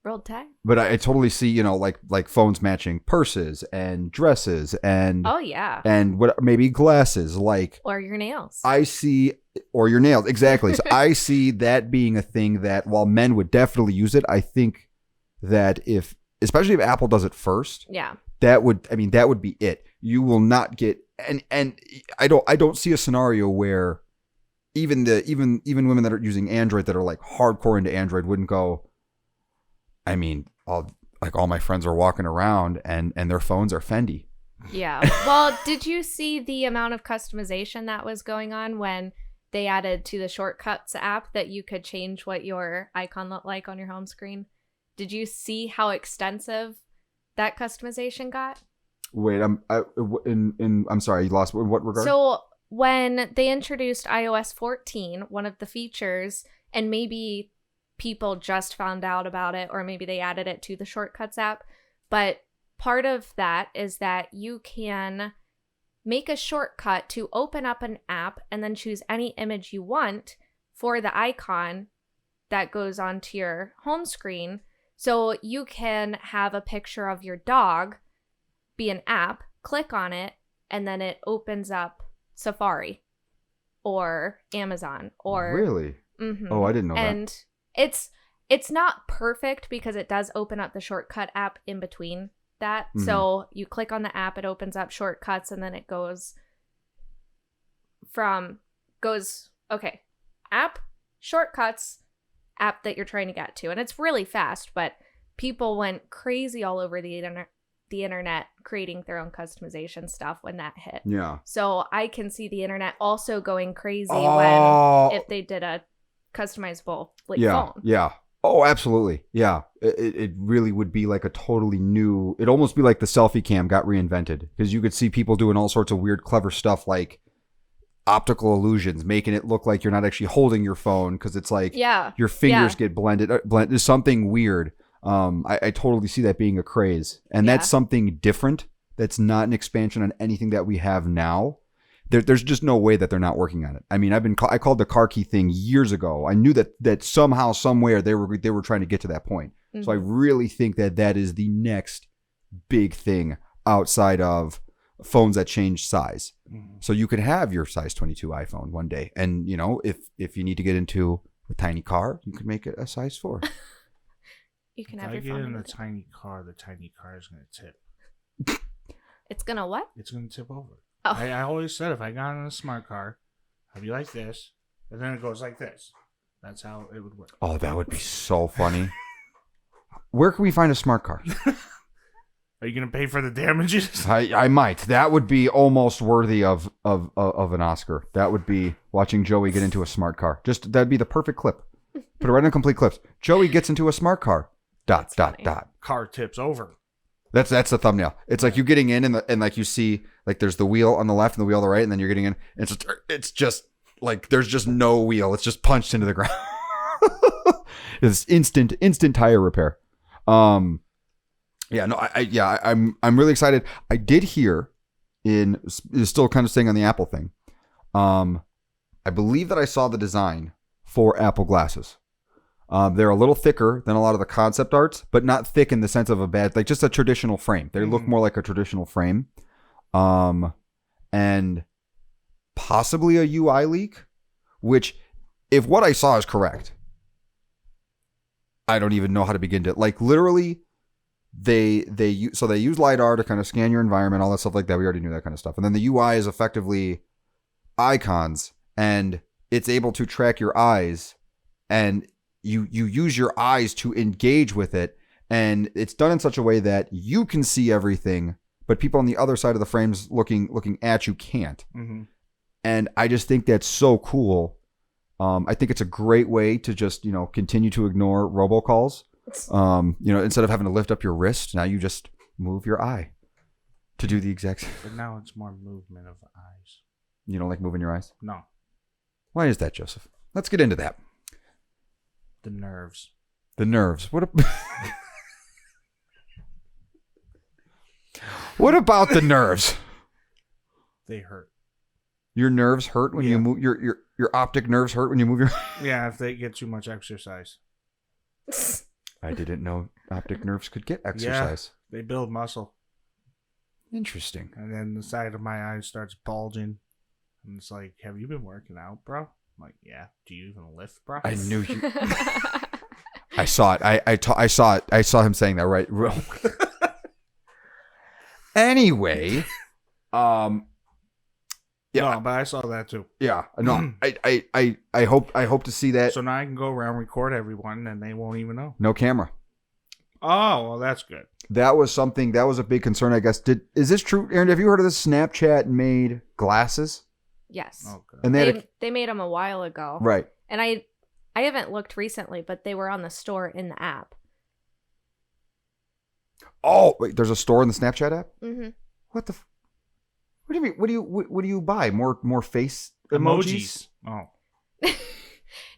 C: World tag.
A: But I totally see, like phones matching purses and dresses and
C: Oh yeah.
A: and what maybe glasses, like
C: Or your nails.
A: I see, or your nails, exactly. So I see that being a thing that while men would definitely use it, I think that especially if Apple does it first,
C: yeah.
A: that would be it. You will not get, and I don't see a scenario where even women that are using Android that are like hardcore into Android wouldn't go, I mean, all my friends are walking around and their phones are Fendi.
C: Yeah. Well, did you see the amount of customization that was going on when they added to the Shortcuts app that you could change what your icon looked like on your home screen? Did you see how extensive that customization got?
A: Wait, I'm sorry, you lost. In what regard?
C: So when they introduced iOS 14, one of the features, and maybe people just found out about it, or maybe they added it to the Shortcuts app, but part of that is that you can make a shortcut to open up an app and then choose any image you want for the icon that goes onto your home screen. So you can have a picture of your dog be an app, click on it, and then it opens up Safari or Amazon or
A: Really?
C: Mm-hmm.
A: Oh, I didn't know that.
C: And it's not perfect because it does open up the Shortcut app in between that.
A: Mhm.
C: So you click on the app, it opens up Shortcuts, and then it goes app, Shortcuts, app that you're trying to get to. And it's really fast, but people went crazy all over the internet creating their own customization stuff when that hit.
A: Yeah.
C: So I can see the internet also going crazy if they did a customizable phone.
A: Yeah. Oh, absolutely. Yeah. It really would be like a totally new, it'd almost be like the selfie cam got reinvented, because you could see people doing all sorts of weird, clever stuff like optical illusions, making it look like you're not actually holding your phone because it's like your fingers get blended. There's something weird. I totally see that being a craze, and that's something different. That's not an expansion on anything that we have now. There's just no way that they're not working on it. I mean, I called the car key thing years ago. I knew that somehow, somewhere they were trying to get to that point. Mm-hmm. So I really think that is the next big thing outside of phones that change size. Mm-hmm. So you could have your size 22 iPhone one day, and if you need to get into a tiny car, you could make it a size 4.
C: You can
B: if
C: have
B: I
C: your
B: get
C: phone
B: in
C: in
B: a tiny car, the tiny car is going to tip.
C: It's going to what?
B: It's going to tip over.
C: Oh.
B: I always said if I got in a smart car, I'd be like this, and then it goes like this. That's how it would work.
A: Oh, that would be so funny. Where can we find a smart car?
B: Are you going to pay for the damages?
A: I might. That would be almost worthy of an Oscar. That would be watching Joey get into a smart car. That'd be the perfect clip. Put it right in complete clips. Joey gets into a smart car. ...
B: Car tips over.
A: That's the thumbnail. It's like you getting in and like you see like there's the wheel on the left and the wheel on the right, and then you're getting in. And it's just like there's just no wheel. It's just punched into the ground. It's instant tire repair. I'm really excited. I did hear still kind of staying on the Apple thing. I believe that I saw the design for Apple glasses. They're a little thicker than a lot of the concept arts, but not thick in the sense of a bad, like just a traditional frame. They look more like a traditional frame. And possibly a UI leak, which if what I saw is correct, I don't even know how to begin to, like, literally they use LiDAR to kind of scan your environment, all that stuff like that. We already knew that kind of stuff. And then the UI is effectively icons, and it's able to track your eyes, and you use your eyes to engage with it. And it's done in such a way that you can see everything, but people on the other side of the frames looking at you can't. Mm-hmm. And I just think that's so cool. I think it's a great way to just, continue to ignore robocalls. Instead of having to lift up your wrist, now you just move your eye to do the exact same.
B: But now it's more movement of eyes.
A: You don't like moving your eyes?
B: No.
A: Why is that, Joseph? Let's get into that.
B: The nerves.
A: The nerves. What about the nerves?
B: They hurt.
A: Your nerves hurt when you move your optic nerves hurt when you move your
B: Yeah, if they get too much exercise.
A: I didn't know optic nerves could get exercise.
B: Yeah, they build muscle.
A: Interesting.
B: And then the side of my eye starts bulging. And it's like, have you been working out, bro? I'm like, yeah. Do you even lift, bro?
A: I knew you. I saw it. I saw it. I saw him saying that, right? Anyway,
B: yeah, no, but I saw that too.
A: Yeah, no, I hope to see that.
B: So now I can go around record everyone, and they won't even know.
A: No camera.
B: Oh, well, that's good.
A: That was a big concern, I guess. Is this true, Erin? Have you heard of this? Snapchat made glasses.
C: Yes.
A: Okay. And
C: they made them a while ago.
A: Right.
C: And I haven't looked recently, but they were on the store in the app.
A: Oh, wait, there's a store in the Snapchat app?
C: Mm-hmm.
A: What the? What do you mean? What do you buy? More face emojis?
B: Oh.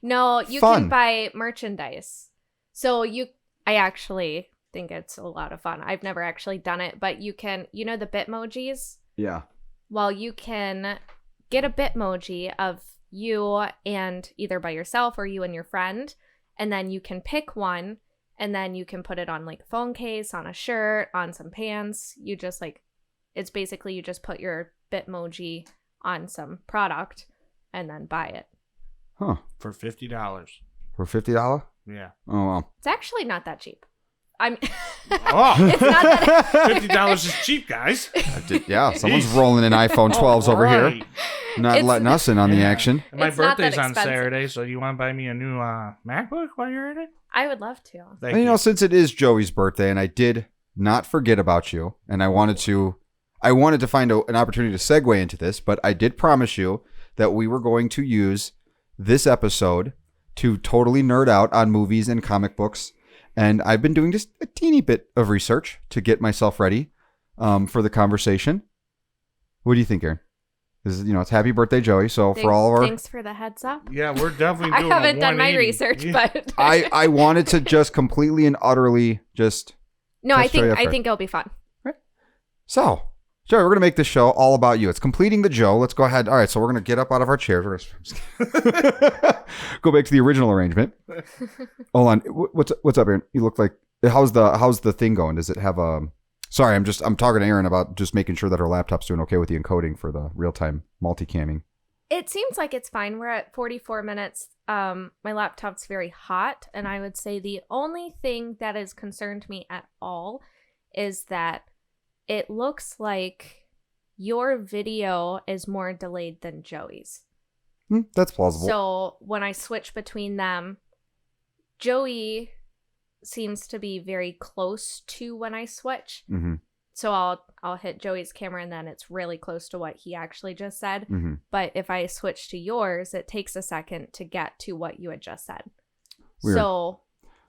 C: No, you can buy merchandise. So I actually think it's a lot of fun. I've never actually done it, but you can, the Bitmojis?
A: Yeah.
C: Well, you can get a Bitmoji of you and either by yourself or you and your friend, and then you can pick one, and then you can put it on like a phone case, on a shirt, on some pants. You just it's basically you just put your Bitmoji on some product and then buy it.
A: Huh.
B: For $50.
A: For $50?
B: Yeah.
A: Oh, well.
C: It's actually not that cheap.
B: Oh,
C: it's not that
B: $50 is cheap, guys.
A: Someone's rolling in iPhone 12s over here. Not letting us in on the action.
B: And my birthday's on Saturday, so you want to buy me a new MacBook while you're at it?
C: I would love to.
B: Thank you.
A: Since it is Joey's birthday, and I did not forget about you, and I wanted to find an opportunity to segue into this, but I did promise you that we were going to use this episode to totally nerd out on movies and comic books. And I've been doing just a teeny bit of research to get myself ready for the conversation. What do you think, Erin? It's happy birthday, Joey. So for all of our...
C: Thanks for the heads up.
B: Yeah, we're definitely doing
C: I haven't done my research, but...
A: I wanted to just completely and utterly just...
C: No, I think it'll be fun.
A: Right. So, Joey, we're going to make this show all about you. It's completing the Joe. Let's go ahead. All right, so we're going to get up out of our chairs. We're going to go back to the original arrangement. Hold on. What's up, Erin? You look like... How's the thing going? Does it have a... Sorry, I'm talking to Erin about just making sure that her laptop's doing okay with the encoding for the real-time multicamming.
C: It seems like it's fine. We're at 44 minutes. My laptop's very hot, and I would say the only thing that has concerned me at all is that it looks like your video is more delayed than Joey's.
A: That's plausible.
C: So when I switch between them, Joey seems to be very close to when I switch. Mm-hmm. So I'll hit Joey's camera and then it's really close to what he actually just said. Mm-hmm. But if I switch to yours, it takes a second to get to what you had just said. Weird. So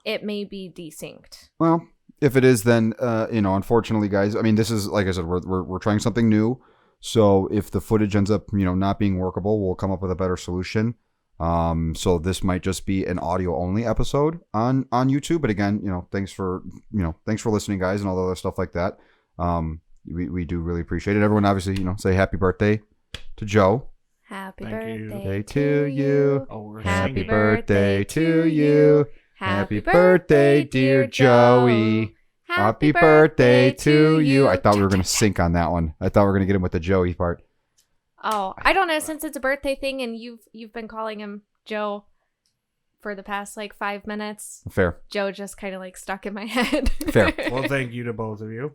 C: it may be desynced.
A: Well, if it is, then unfortunately, guys. I mean, this is, like I said, we're trying something new. So if the footage ends up not being workable, we'll come up with a better solution. So this might just be an audio only episode on YouTube. But again, thanks for listening, guys, and all the other stuff like that. We do really appreciate it. Everyone, obviously, say happy birthday to Joe.
C: Happy
B: Thank
C: birthday
A: to you.
B: Oh, we're
C: happy
B: singing.
C: birthday to you.
A: Happy birthday, dear Joey. Happy birthday to you. I thought we were going to sync on that one. I thought we were going to get him with the Joey part.
C: Oh, I don't know. Since it's a birthday thing and you've been calling him Joe for the past like 5 minutes.
A: Fair.
C: Joe just kind of like stuck in my head.
A: Fair.
B: Well, thank you to both of you.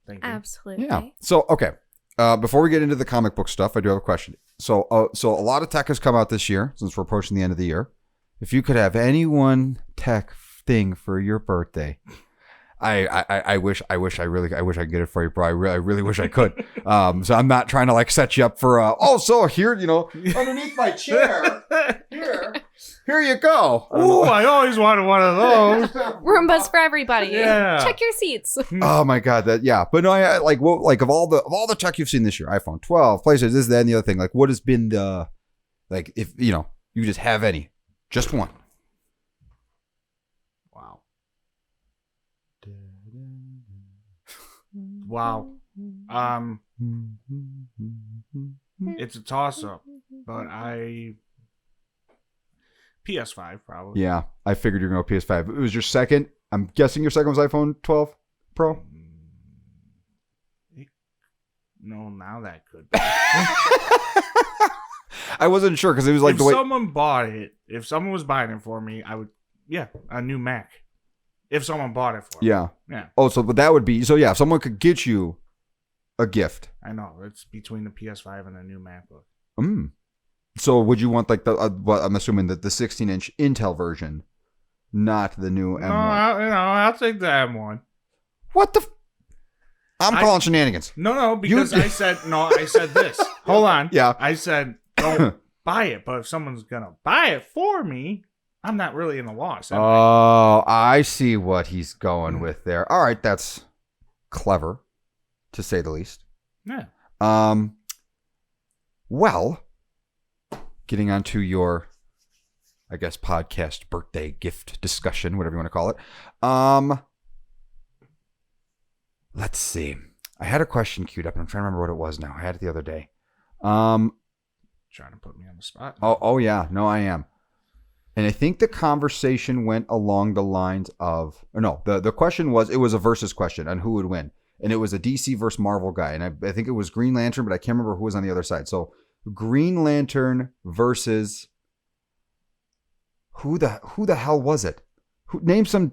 B: Thank you.
C: Absolutely.
A: Yeah. So, okay. Before we get into the comic book stuff, I do have a question. So a lot of tech has come out this year since we're approaching the end of the year. If you could have any one tech thing for your birthday, I wish I could get it for you, bro. I really wish I could. So I'm not trying to like set you up for so here, underneath my chair, here you go.
B: Oh, I always wanted one of those.
C: Roombas for everybody.
B: Yeah.
C: Check your seats.
A: Oh my god, but no, I like of all the tech you've seen this year, iPhone 12, PlayStation, this, that, and the other thing. Like, what has been the if you just have any, just one.
B: Wow. Wow. It's a toss up, but PS5 probably.
A: Yeah, I figured you're going to go PS5. It was your second. I'm guessing your second was iPhone 12 Pro.
B: No, now that could be.
A: I wasn't sure because it was like
B: if
A: the way
B: someone bought it, if someone was buying it for me, I would, a new Mac. If someone bought it for me.
A: Yeah.
B: Yeah.
A: Oh, but that would be, if someone could get you a gift.
B: I know. It's between the PS5 and the new MacBook.
A: So would you want like I'm assuming that the 16-inch Intel version, not the new M1?
B: No, I'll take the M1.
A: What the? I'm calling shenanigans.
B: No, because I said this. Hold on.
A: Yeah.
B: I said don't buy it, but if someone's gonna buy it for me, I'm not really in a loss.
A: Oh, I see what he's going with there. All right, that's clever, to say the least.
B: Yeah.
A: Well, getting onto your, I guess, podcast birthday gift discussion, whatever you want to call it. Let's see. I had a question queued up, and I'm trying to remember what it was now. I had it the other day.
B: Trying to put me on the spot.
A: Oh yeah. No, I am. And I think the conversation went along the lines of, the question was, it was a versus question on who would win. And it was a DC versus Marvel guy. And I think it was Green Lantern, but I can't remember who was on the other side. So Green Lantern versus who the hell was it? Name some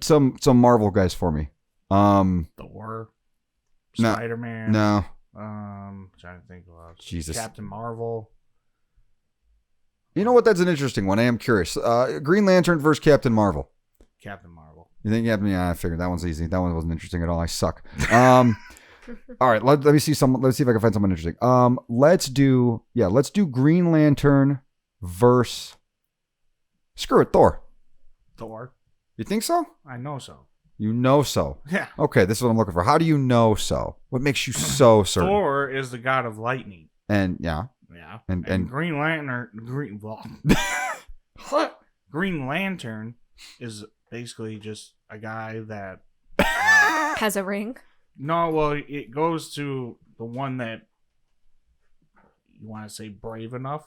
A: Marvel guys for me.
B: Thor,
A: No,
B: Spider-Man.
A: No.
B: Trying to think of
A: Jesus.
B: Captain Marvel.
A: You know what? That's an interesting one. I am curious. Green Lantern versus Captain Marvel.
B: Captain Marvel.
A: You think Captain? Yeah, I figured that one's easy. That one wasn't interesting at all. I suck. All right, let me see some. Let's see if I can find someone interesting. Let's do Green Lantern versus. Screw it, Thor.
B: Thor.
A: You think so?
B: I know so.
A: You know so.
B: Yeah.
A: Okay, this is what I'm looking for. How do you know so? What makes you so certain?
B: Thor is the god of lightning.
A: And yeah.
B: Yeah.
A: And
B: Green Lantern. Green Lantern is basically just a guy that
C: has a ring.
B: No, well, it goes to the one that you want to say brave enough,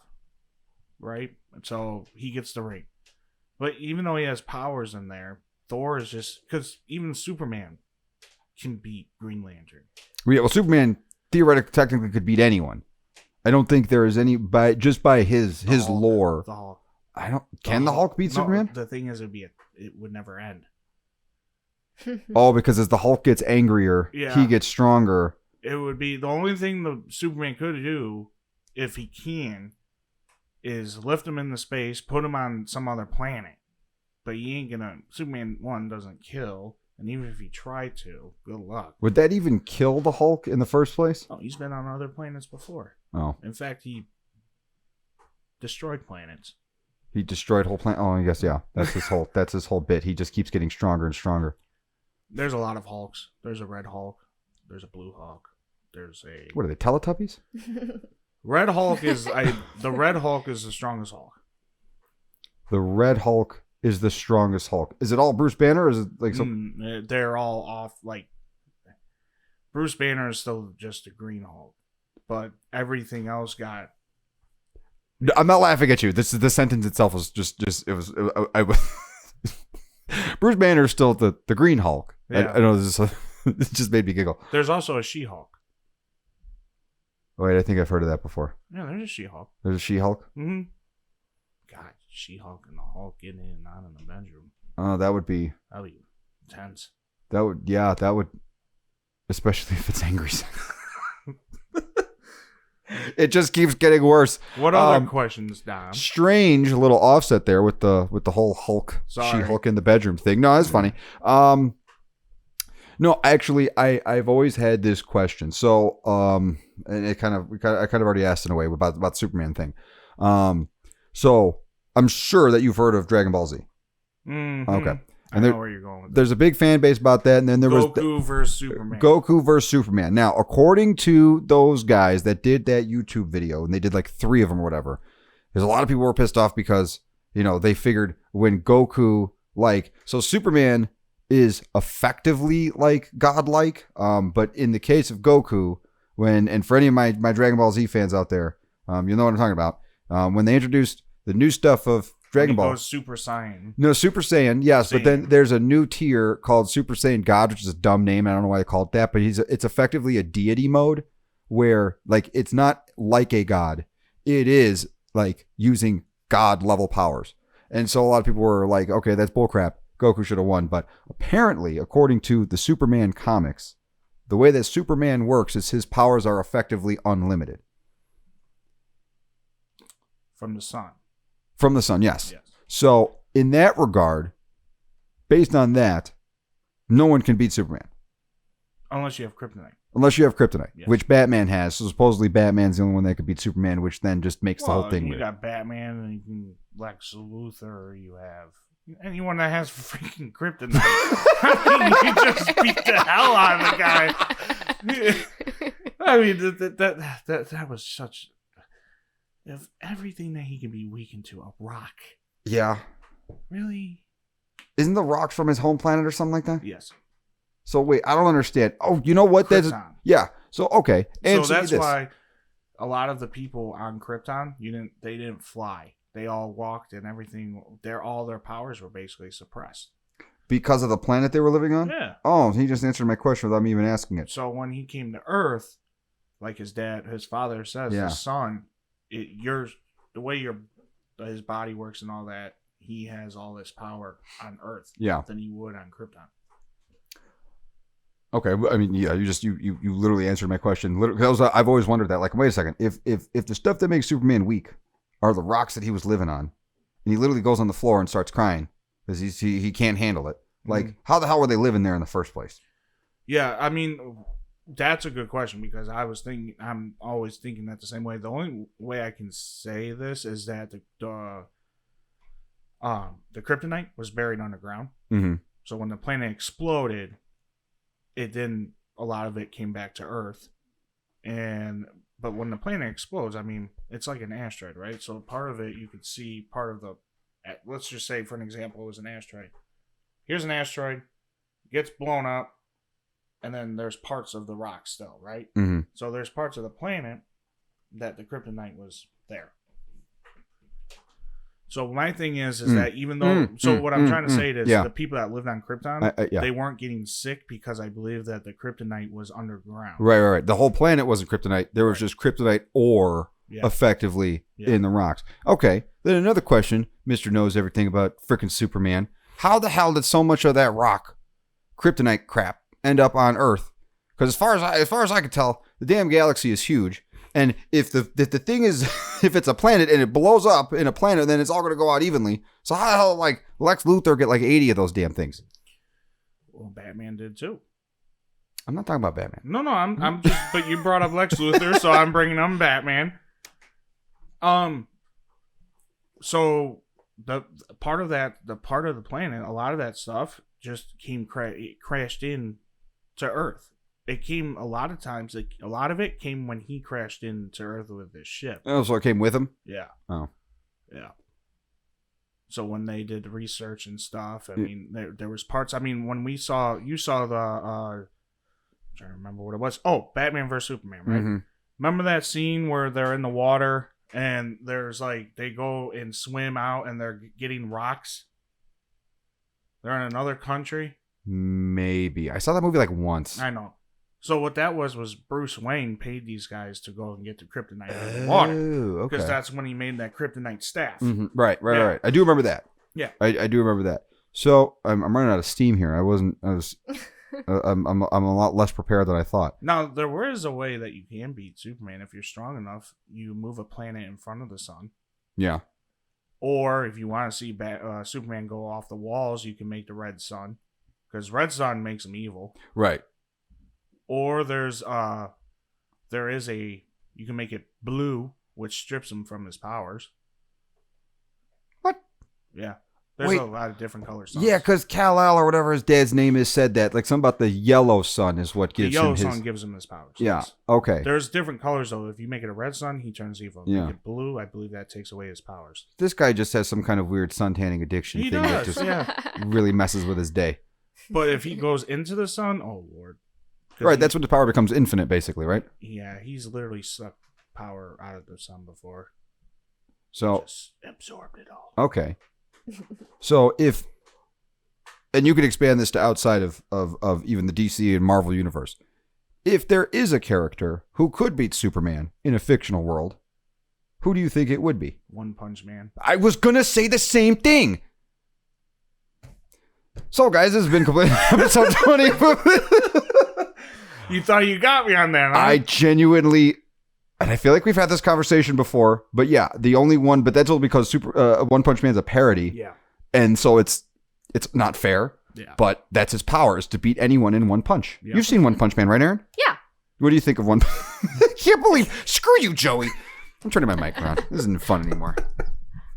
B: right? So he gets the ring. But even though he has powers in there, Thor is just because even Superman can beat Green Lantern.
A: Yeah, well, Superman theoretically, technically could beat anyone. I don't think there is any by his Hulk, lore.
B: The Hulk.
A: I don't. Can the Hulk beat Superman?
B: The thing is, it would never end.
A: Oh, because as the Hulk gets angrier, he gets stronger.
B: It would be the only thing the Superman could do, if he can, is lift him into space, put him on some other planet. But he ain't gonna. Superman 1 doesn't kill, and even if he tried to, good luck.
A: Would that even kill the Hulk in the first place?
B: Oh, he's been on other planets before.
A: Oh,
B: in fact, he destroyed planets.
A: He destroyed whole planet. Oh, I guess That's his whole. That's his whole bit. He just keeps getting stronger and stronger.
B: There's a lot of Hulks. There's a Red Hulk. There's a Blue Hulk. There's a.
A: What are they? Teletubbies?
B: Red Hulk is the Red Hulk is the strongest Hulk.
A: The Red Hulk is the strongest Hulk. Is it all Bruce Banner? Or is it like some?
B: They're all off. Like Bruce Banner is still just a Green Hulk, but everything else got.
A: I'm not laughing at you. The sentence itself was just it was. Bruce Banner's still the Green Hulk.
B: Yeah.
A: I know this is it just made me giggle.
B: There's also a She-Hulk.
A: Wait, I think I've heard of that before.
B: Yeah, there's a She-Hulk.
A: There's a She-Hulk.
B: Mm-hmm. God, She-Hulk and the Hulk getting in and out in the bedroom.
A: Oh, that would be
B: intense.
A: that would especially if it's angry. It just keeps getting worse.
B: What other questions, Dom?
A: Strange little offset there with the whole Hulk, She-Hulk in the bedroom thing. No, that's funny. No, actually, I've always had this question. So, and I kind of already asked in a way about the Superman thing. So I'm sure that you've heard of Dragon Ball Z.
B: Mm-hmm.
A: Okay.
B: And I know where you're going with
A: there's a big fan base about that, and then there was
B: Goku versus Superman.
A: Goku versus Superman. Now, according to those guys that did that YouTube video, and they did like 3 of them or whatever, there's a lot of people were pissed off because, you know, they figured when Goku, so Superman is effectively like godlike, but in the case of Goku, and for any of my Dragon Ball Z fans out there, you'll know what I'm talking about. When they introduced the new stuff of Dragon Ball.
B: Super Saiyan.
A: No, Super Saiyan, yes, but then there's a new tier called Super Saiyan God, which is a dumb name. I don't know why they call it that, but it's effectively a deity mode where it's not like a god. It is like using god level powers. And so a lot of people were like, okay, that's bullcrap. Goku should have won. But apparently, according to the Superman comics, the way that Superman works is his powers are effectively unlimited.
B: From the sun.
A: From the sun, yes. So, in that regard, based on that, no one can beat Superman.
B: Unless you have Kryptonite.
A: Unless you have Kryptonite, which Batman has. So, supposedly Batman's the only one that could beat Superman, which then just makes the whole thing
B: you
A: weird.
B: got Batman, and you can Lex Luthor, you have anyone that has freaking Kryptonite. I mean, you just beat the hell out of the guy. I mean, that was such... Of everything that he can be weakened to, a rock.
A: Yeah.
B: Really?
A: Isn't the rock from his home planet or something like that?
B: Yes.
A: So wait, I don't understand. Oh, you know what?
B: Krypton.
A: Yeah. So okay.
B: And so that's why a lot of the people on Krypton, they didn't fly. They all walked and everything. All their powers were basically suppressed.
A: Because of the planet they were living on?
B: Yeah.
A: Oh, he just answered my question without me even asking it.
B: So when he came to Earth, like his father says, his son, the way his body works and all that, he has all this power on Earth than he would on Krypton.
A: Okay, I mean, yeah, you literally answered my question. I've always wondered that. Like, wait a second, if the stuff that makes Superman weak are the rocks that he was living on, and he literally goes on the floor and starts crying because he can't handle it. Like, how the hell were they living there in the first place?
B: Yeah, I mean, that's a good question because I'm always thinking that the same way. The only way I can say this is that the Kryptonite was buried underground.
A: Mm-hmm.
B: So when the planet exploded, a lot of it came back to Earth. But when the planet explodes, I mean, it's like an asteroid, right? So part of it, you could see part of let's just say, for an example, it was an asteroid. Here's an asteroid, gets blown up, and then there's parts of the rock still, right?
A: Mm-hmm.
B: So there's parts of the planet that the Kryptonite was there. So my thing is that even though... what I'm trying to say is the people that lived on Krypton, they weren't getting sick because I believe that the Kryptonite was underground.
A: Right. The whole planet wasn't Kryptonite. There was just Kryptonite ore effectively in the rocks. Okay. Then another question. Mr. knows everything about freaking Superman. How the hell did so much of that rock, Kryptonite crap, end up on Earth? Because as far as I can tell, the damn galaxy is huge. And if the thing is, if it's a planet and it blows up in a planet, then it's all going to go out evenly. So how the hell, Lex Luthor get 80 of those damn things?
B: Well, Batman did too.
A: I'm not talking about Batman.
B: No, I'm just. But you brought up Lex Luthor, so I'm bringing up Batman. So the part of the planet, a lot of that stuff just crashed in to Earth. It came a lot of it came when he crashed into Earth with his ship.
A: Oh, so it came with him?
B: Yeah.
A: Oh.
B: Yeah. So when they did research and stuff, I mean, there was parts. I mean, when you saw the, I'm trying to remember what it was. Oh, Batman vs Superman, right?
A: Mm-hmm.
B: Remember that scene where they're in the water and there's they go and swim out and they're getting rocks. They're in another country.
A: Maybe. I saw that movie like once.
B: I know. So what that was Bruce Wayne paid these guys to go and get the kryptonite out of the water.
A: Oh, okay.
B: Because that's when he made that kryptonite staff.
A: Mhm. Right.
B: Yeah.
A: Right. I do remember that.
B: Yeah.
A: I do remember that. So I'm running out of steam here. I'm a lot less prepared than I thought.
B: Now, there is a way that you can beat Superman. If you're strong enough, you move a planet in front of the sun.
A: Yeah.
B: Or if you want to see Superman go off the walls, you can make the red sun. Because red sun makes him evil.
A: Right.
B: Or there is you can make it blue, which strips him from his powers.
A: What?
B: Yeah. There's
A: Wait.
B: a lot of different color suns.
A: Yeah, because Kal-El or whatever his dad's name is said that. Like something about the yellow sun is what
B: the
A: gives
B: yellow
A: him his...
B: sun gives him his powers.
A: Yeah.
B: Yes.
A: Okay.
B: There's different colors though. If you make it a red sun, he turns evil. If you
A: Yeah.
B: make it blue, I believe that takes away his powers.
A: This guy just has some kind of weird suntanning addiction
B: He
A: thing that
B: does,
A: just
B: yeah.
A: really messes with his day.
B: But if he goes into the sun, oh lord. 'Cause
A: Right, that's when the power becomes infinite, basically, right?
B: Yeah, he's literally sucked power out of the sun before.
A: So,
B: Just absorbed it all.
A: okay. So if, and you could expand this to outside of even the DC and Marvel universe. If there is a character who could beat Superman in a fictional world, who do you think it would be?
B: One Punch Man.
A: I was going to say the same thing. So, guys, this has been complete episode 20.
B: You thought you got me on that, huh?
A: I genuinely, and I feel like we've had this conversation before, but yeah, the only one, but that's only because One Punch Man's a parody,
B: Yeah.
A: and so it's not fair.
B: Yeah.
A: But that's his power, is to beat anyone in one punch.
B: Yeah.
A: You've seen One Punch Man, right, Aaron?
C: Yeah.
A: What do you think of One? I can't believe. Screw you, Joey. I'm turning my mic around. This isn't fun anymore.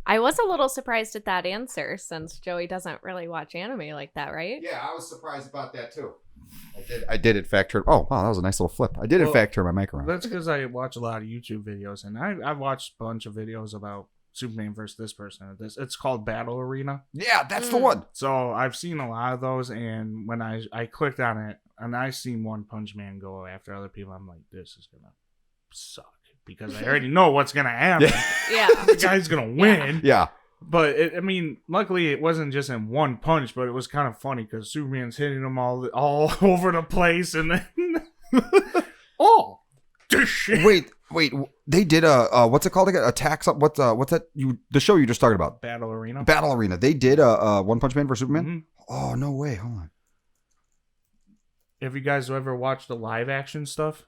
C: I was a little surprised at that answer since Joey doesn't really watch anime like that, right?
A: Yeah, I was surprised about that too. I did in fact turn. Oh wow, that was a nice little flip. I did in fact turn my mic around.
B: That's because I watch a lot of YouTube videos, and I've watched a bunch of videos about Superman versus this person. It's called Battle Arena.
A: Yeah, that's the one.
B: So I've seen a lot of those, and when I clicked on it, and I seen One Punch Man go after other people, I'm like, this is gonna suck because I already know what's gonna happen.
C: Yeah.
B: The guy's gonna win.
A: Yeah.
B: But I mean, luckily it wasn't just in one punch, but it was kind of funny because Superman's hitting them all over the place, and then oh, shit.
A: Wait. They did a what's it called again? Attacks. What's that? The show you just talked about?
B: Battle Arena.
A: Battle Arena. They did a One Punch Man versus Superman.
B: Mhm.
A: Oh no way! Hold on.
B: If you guys ever watched the live action stuff,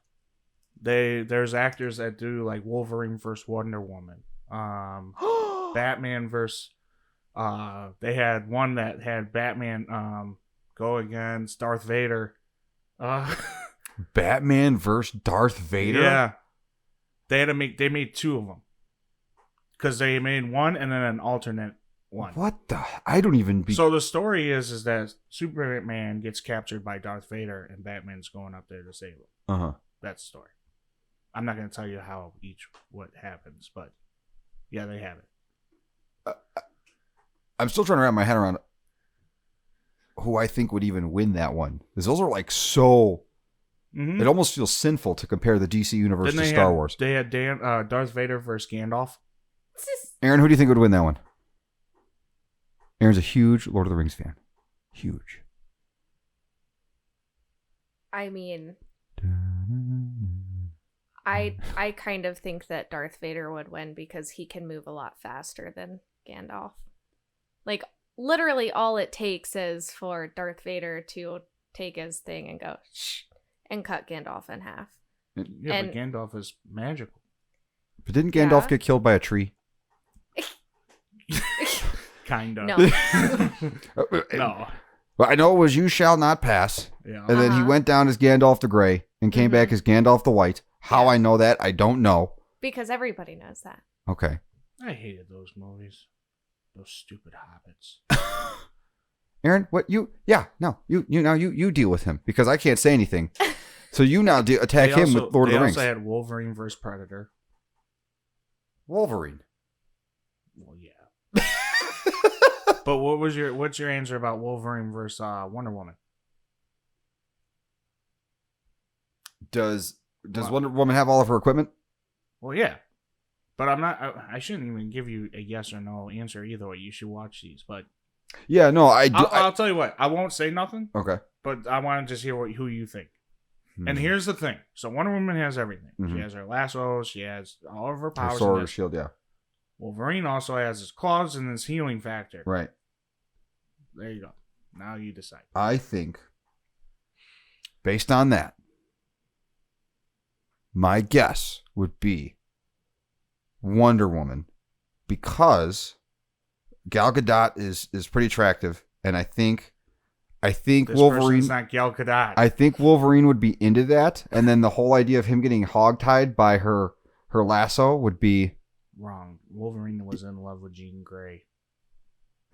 B: there's actors that do like Wolverine versus Wonder Woman, Batman versus they had one that had Batman go against Darth Vader.
A: Batman versus Darth Vader.
B: Yeah, they made two of them because they made one and then an alternate one.
A: What the? I don't even.
B: So the story is that Superman gets captured by Darth Vader and Batman's going up there to save him.
A: Uh-huh.
B: That's the story. I'm not going to tell you how what happens, but yeah, they have it.
A: I'm still trying to wrap my head around who I think would even win that one. Because those are like so.
B: Mm-hmm.
A: It almost feels sinful to compare the DC universe
B: Then
A: to Star Wars.
B: They had Darth Vader versus Gandalf.
A: Aaron, who do you think would win that one? Aaron's a huge Lord of the Rings fan. Huge.
C: I mean, I kind of think that Darth Vader would win because he can move a lot faster than Gandalf. Like, literally all it takes is for Darth Vader to take his thing and go shh and cut Gandalf in half.
B: Yeah,
C: And-
B: but Gandalf is magical.
A: But didn't Gandalf
C: Yeah.
A: get killed by a tree?
B: Kind of.
C: No.
B: No.
A: Well, I know it was "You shall not pass,"
B: Yeah.
A: and then he
C: Uh-huh.
A: went down as Gandalf the Grey and came
C: Mhm.
A: back as Gandalf the White. How
C: Yeah.
A: I know that, I don't know.
C: Because everybody knows that.
A: Okay.
B: I hated those movies. Those stupid hobbits.
A: Aaron, what you? Yeah, no, you deal with him because I can't say anything. So you now attack him with Lord of the Rings.
B: They also had Wolverine versus Predator.
A: Wolverine.
B: Well, yeah. But what's your answer about Wolverine versus Wonder Woman?
A: Does
B: Wow.
A: Wonder Woman have all of her equipment?
B: Well, yeah. But I'm not. I shouldn't even give you a yes or no answer either way. You should watch these. But
A: Yeah, no, I do.
B: I'll tell you what. I won't say nothing,
A: Okay.
B: but I want to just hear who you think. And
A: Hmm.
B: here's the thing. So Wonder Woman has everything.
A: Mhm.
B: She has her lasso. She has all of her
A: Her
B: powers.
A: sword,
B: and
A: her
B: this.
A: shield, yeah.
B: Wolverine also has his claws and his healing factor.
A: Right.
B: There you go. Now you decide.
A: I think, based on that, my guess would be Wonder Woman, because Gal Gadot is pretty attractive, and I think
B: This
A: Wolverine.
B: person's not Gal Gadot.
A: I think Wolverine would be into that, and then the whole idea of him getting hogtied by her lasso would be.
B: Wrong. Wolverine was in love with Jean Grey.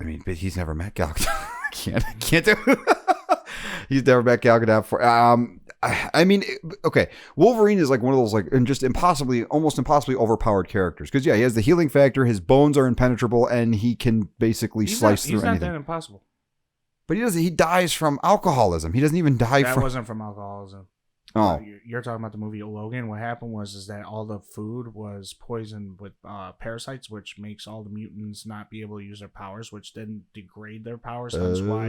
A: I mean, but he's never met Gal Gadot. can't do. He's never met Gal Gadot before. I mean, okay. Wolverine is like one of those like, and just almost impossibly overpowered characters. Because yeah, he has the healing factor. His bones are impenetrable, and he can basically slice through anything.
B: He's not that impossible.
A: But he doesn't. He dies from alcoholism. He doesn't even die
B: That
A: from.
B: wasn't from alcoholism.
A: Oh,
B: You're talking about the movie Logan. What happened was that all the food was poisoned with parasites, which makes all the mutants not be able to use their powers, which then degrade their powers. That's why.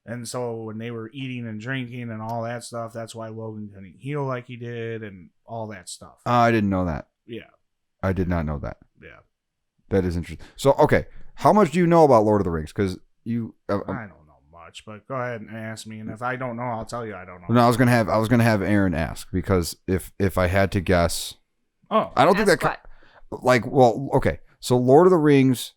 B: And so when they were eating and drinking and all that stuff, that's why Logan couldn't heal like he did and all that stuff.
A: I didn't know that.
B: Yeah.
A: I did not know that.
B: Yeah.
A: That is interesting. So, okay, how much do you know about Lord of the Rings? Because you.
B: I don't know much, but go ahead and ask me. And if I don't know, I'll tell you I don't know.
A: No, I was gonna have Erin ask, because if I had to guess,
B: Oh,
A: I don't think
C: Ask
A: that
C: what?
A: like, well, okay. So Lord of the Rings.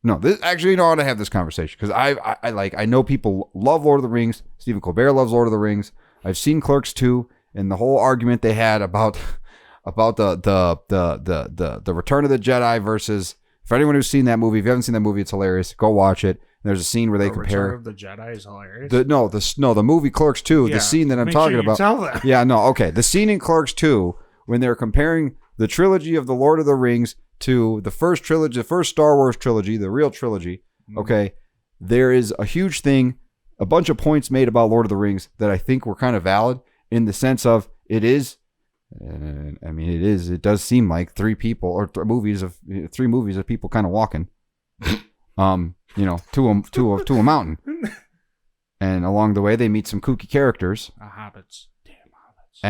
A: No, this actually, you know, I want to have this conversation because I know people love Lord of the Rings. Stephen Colbert loves Lord of the Rings. I've seen Clerks 2, and the whole argument they had about the Return of the Jedi versus. For anyone who's seen that movie, if you haven't seen that movie, it's hilarious. Go watch it. There's a scene where they compare.
B: Return of the Jedi is hilarious.
A: The movie Clerks 2,
B: Yeah,
A: the scene that I'm
B: make
A: talking
B: sure you
A: about.
B: tell them.
A: Yeah, no, okay. The scene in Clerks 2 when they're comparing the trilogy of the Lord of the Rings to the first trilogy, the first Star Wars trilogy, the real trilogy. Okay, there is a huge thing, a bunch of points made about Lord of the Rings that I think were kind of valid in the sense of it is. I mean, it is. It does seem like three movies of people kind of walking, to a mountain, and along the way they meet some kooky characters.
B: Hobbits, damn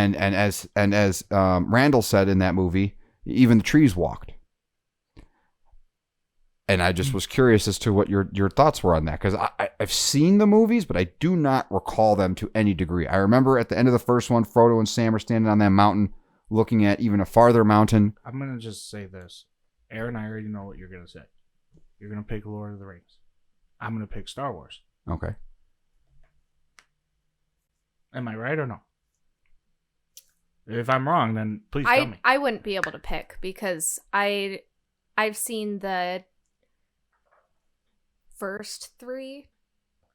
B: hobbits.
A: And as Randall said in that movie, even the trees walked. And I just was curious as to what your thoughts were on that, because I've seen the movies, but I do not recall them to any degree. I remember at the end of the first one, Frodo and Sam are standing on that mountain, looking at even a farther mountain.
B: I'm gonna just say this, Aaron. I already know what you're gonna say. You're gonna pick Lord of the Rings. I'm gonna pick Star Wars.
A: Okay.
B: Am I right or no? If I'm wrong, then please tell me.
C: I wouldn't be able to pick because I've seen the first three.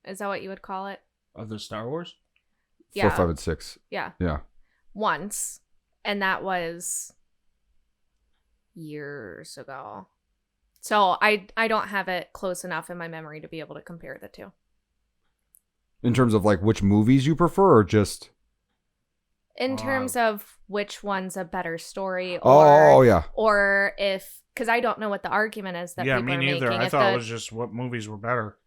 C: Is that what you would call it?
B: Of the Star Wars?
A: 4, 5, and 6.
C: Yeah.
A: Yeah.
C: Once. And that was years ago. So I don't have it close enough in my memory to be able to compare the two.
A: In terms of like which movies you prefer, or just
C: In terms of which one's a better story,
A: oh yeah,
C: or if, because I don't know what the argument is that people
B: me
C: are
B: neither.
C: making.
B: I
C: If
B: thought it was just what movies were better.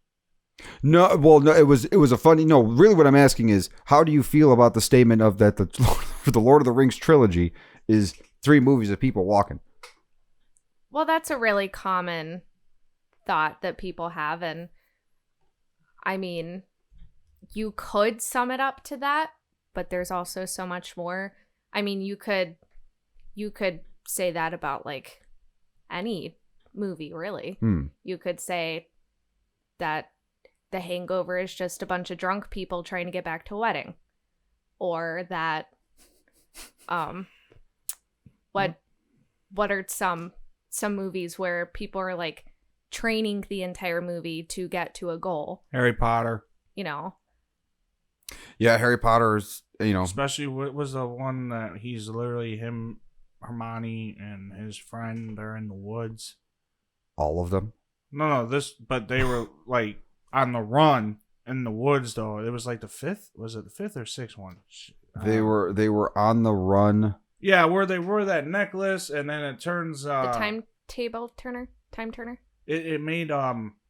A: no, well, no, it was a funny. No, really, what I'm asking is, how do you feel about the statement of that the Lord of the Rings trilogy is 3 movies of people walking?
C: Well, that's a really common thought that people have, and I mean, you could sum it up to that, but there's also so much more. I mean, you could say that about like any movie, really. You could say that The Hangover is just a bunch of drunk people trying to get back to a wedding, or that what are some movies where people are like training the entire movie to get to a goal?
B: Harry Potter.
A: Yeah, Harry Potter is,
B: Especially what was the one that he's literally him, Hermione, and his friend. They're in the woods.
A: all of them.
B: No, but they were like on the run in the woods though. It was like the 5th. Was it the 5th or 6th one?
A: They were on the run.
B: Yeah, where they wore that necklace, and then it turns
C: The time turner.
B: It made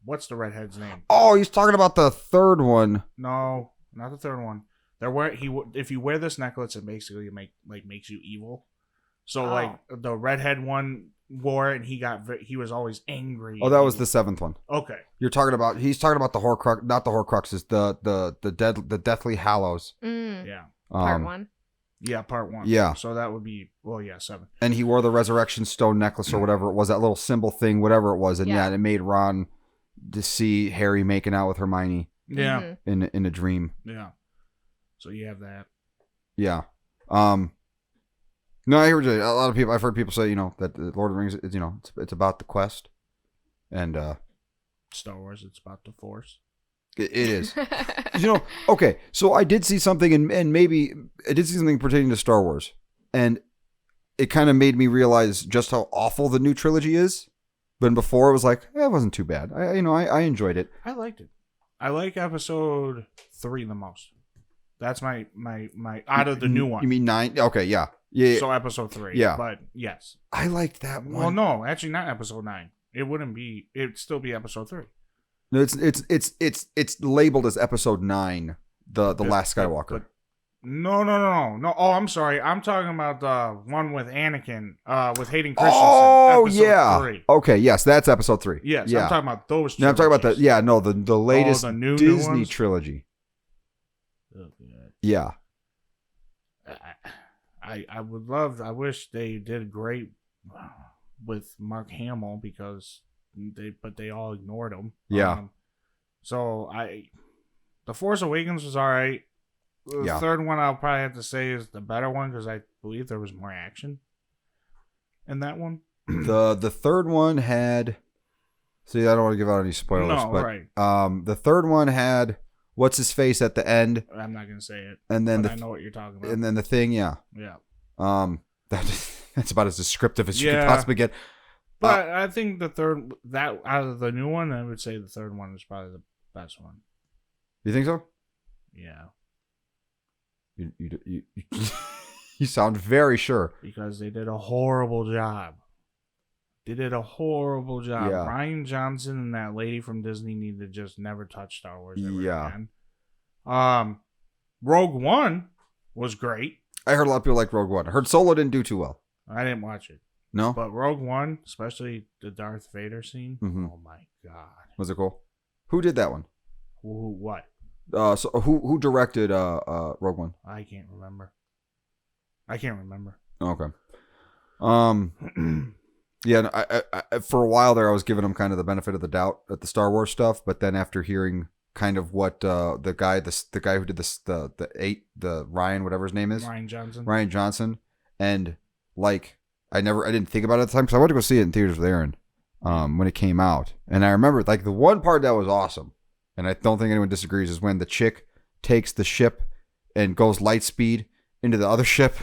B: what's the redhead's name?
A: Oh, he's talking about the third one.
B: No, not the third one. If you wear this necklace, it basically makes you evil. So like the redhead one wore it, and he was always angry.
A: Oh, that was the seventh one.
B: Okay.
A: He's talking about the Horcrux, not the Horcruxes, the Deathly Hallows.
B: Yeah.
C: Part 1.
B: Yeah, part 1.
A: Yeah.
B: So that would be 7.
A: And he wore the Resurrection Stone necklace or whatever it was, that little symbol thing, whatever it was, and it made Ron to see Harry making out with Hermione.
B: Yeah.
A: In a dream.
B: Yeah. So you have that.
A: Yeah. No, I heard a lot of people. I've heard people say, that the Lord of the Rings is, it's about the quest, and
B: Star Wars, it's about the Force.
A: It is. Okay. So I did see something, and maybe I did see something pertaining to Star Wars, and it kind of made me realize just how awful the new trilogy is. But before it was like, it wasn't too bad. I enjoyed it.
B: I liked it. I like episode 3 the most. That's my out of the new one.
A: You mean 9? Okay, yeah. Yeah.
B: So episode 3.
A: Yeah.
B: But yes.
A: I liked that one.
B: Well, no, actually not episode 9. It'd still be episode 3.
A: No, it's labeled as episode 9, the Last Skywalker.
B: No. Oh, I'm sorry. I'm talking about the one with Anakin, with Hayden Christensen.
A: Oh,
B: episode
A: yeah.
B: 3.
A: Okay, yes, that's episode 3.
B: Yes,
A: yeah.
B: I'm talking about those.
A: No, I'm talking about the latest
B: the new
A: Disney
B: ones?
A: trilogy.
B: Oh, God.
A: Yeah.
B: I would love. I wish they did great with Mark Hamill because they all ignored him.
A: Yeah.
B: The Force Awakens was all right. The
A: Yeah.
B: third one I'll probably have to say is the better one because I believe there was more action in that one.
A: The third one had. See, I don't want to give out any spoilers.
B: No,
A: but,
B: right.
A: The third one had what's his face at the end,
B: I'm not gonna say it,
A: and then
B: but I know what you're talking about.
A: and then the thing, yeah.
B: Yeah.
A: That's about as descriptive as you could possibly get.
B: But I think the third, that out of the new one, I would say the third one is probably the best one.
A: You think so?
B: Yeah.
A: You you sound very sure.
B: Because they did a horrible job. Yeah. Ryan Johnson and that lady from Disney need to just never touch Star Wars ever again. Rogue One was great.
A: I heard a lot of people like Rogue One. I heard Solo didn't do too well.
B: I didn't watch it.
A: No?
B: But Rogue One, especially the Darth Vader scene,
A: Mhm.
B: oh my God.
A: Was it cool? Who did that one?
B: What?
A: So who directed Rogue One?
B: I can't remember.
A: Okay. Yeah, no, I for a while there I was giving him kind of the benefit of the doubt at the Star Wars stuff, but then after hearing kind of what the guy who did the Ryan, whatever his name is, Ryan Johnson, and like I didn't think about it at the time because I went to go see it in theaters with Erin when it came out, and I remember like the one part that was awesome, and I don't think anyone disagrees, is when the chick takes the ship and goes light speed into the other ship.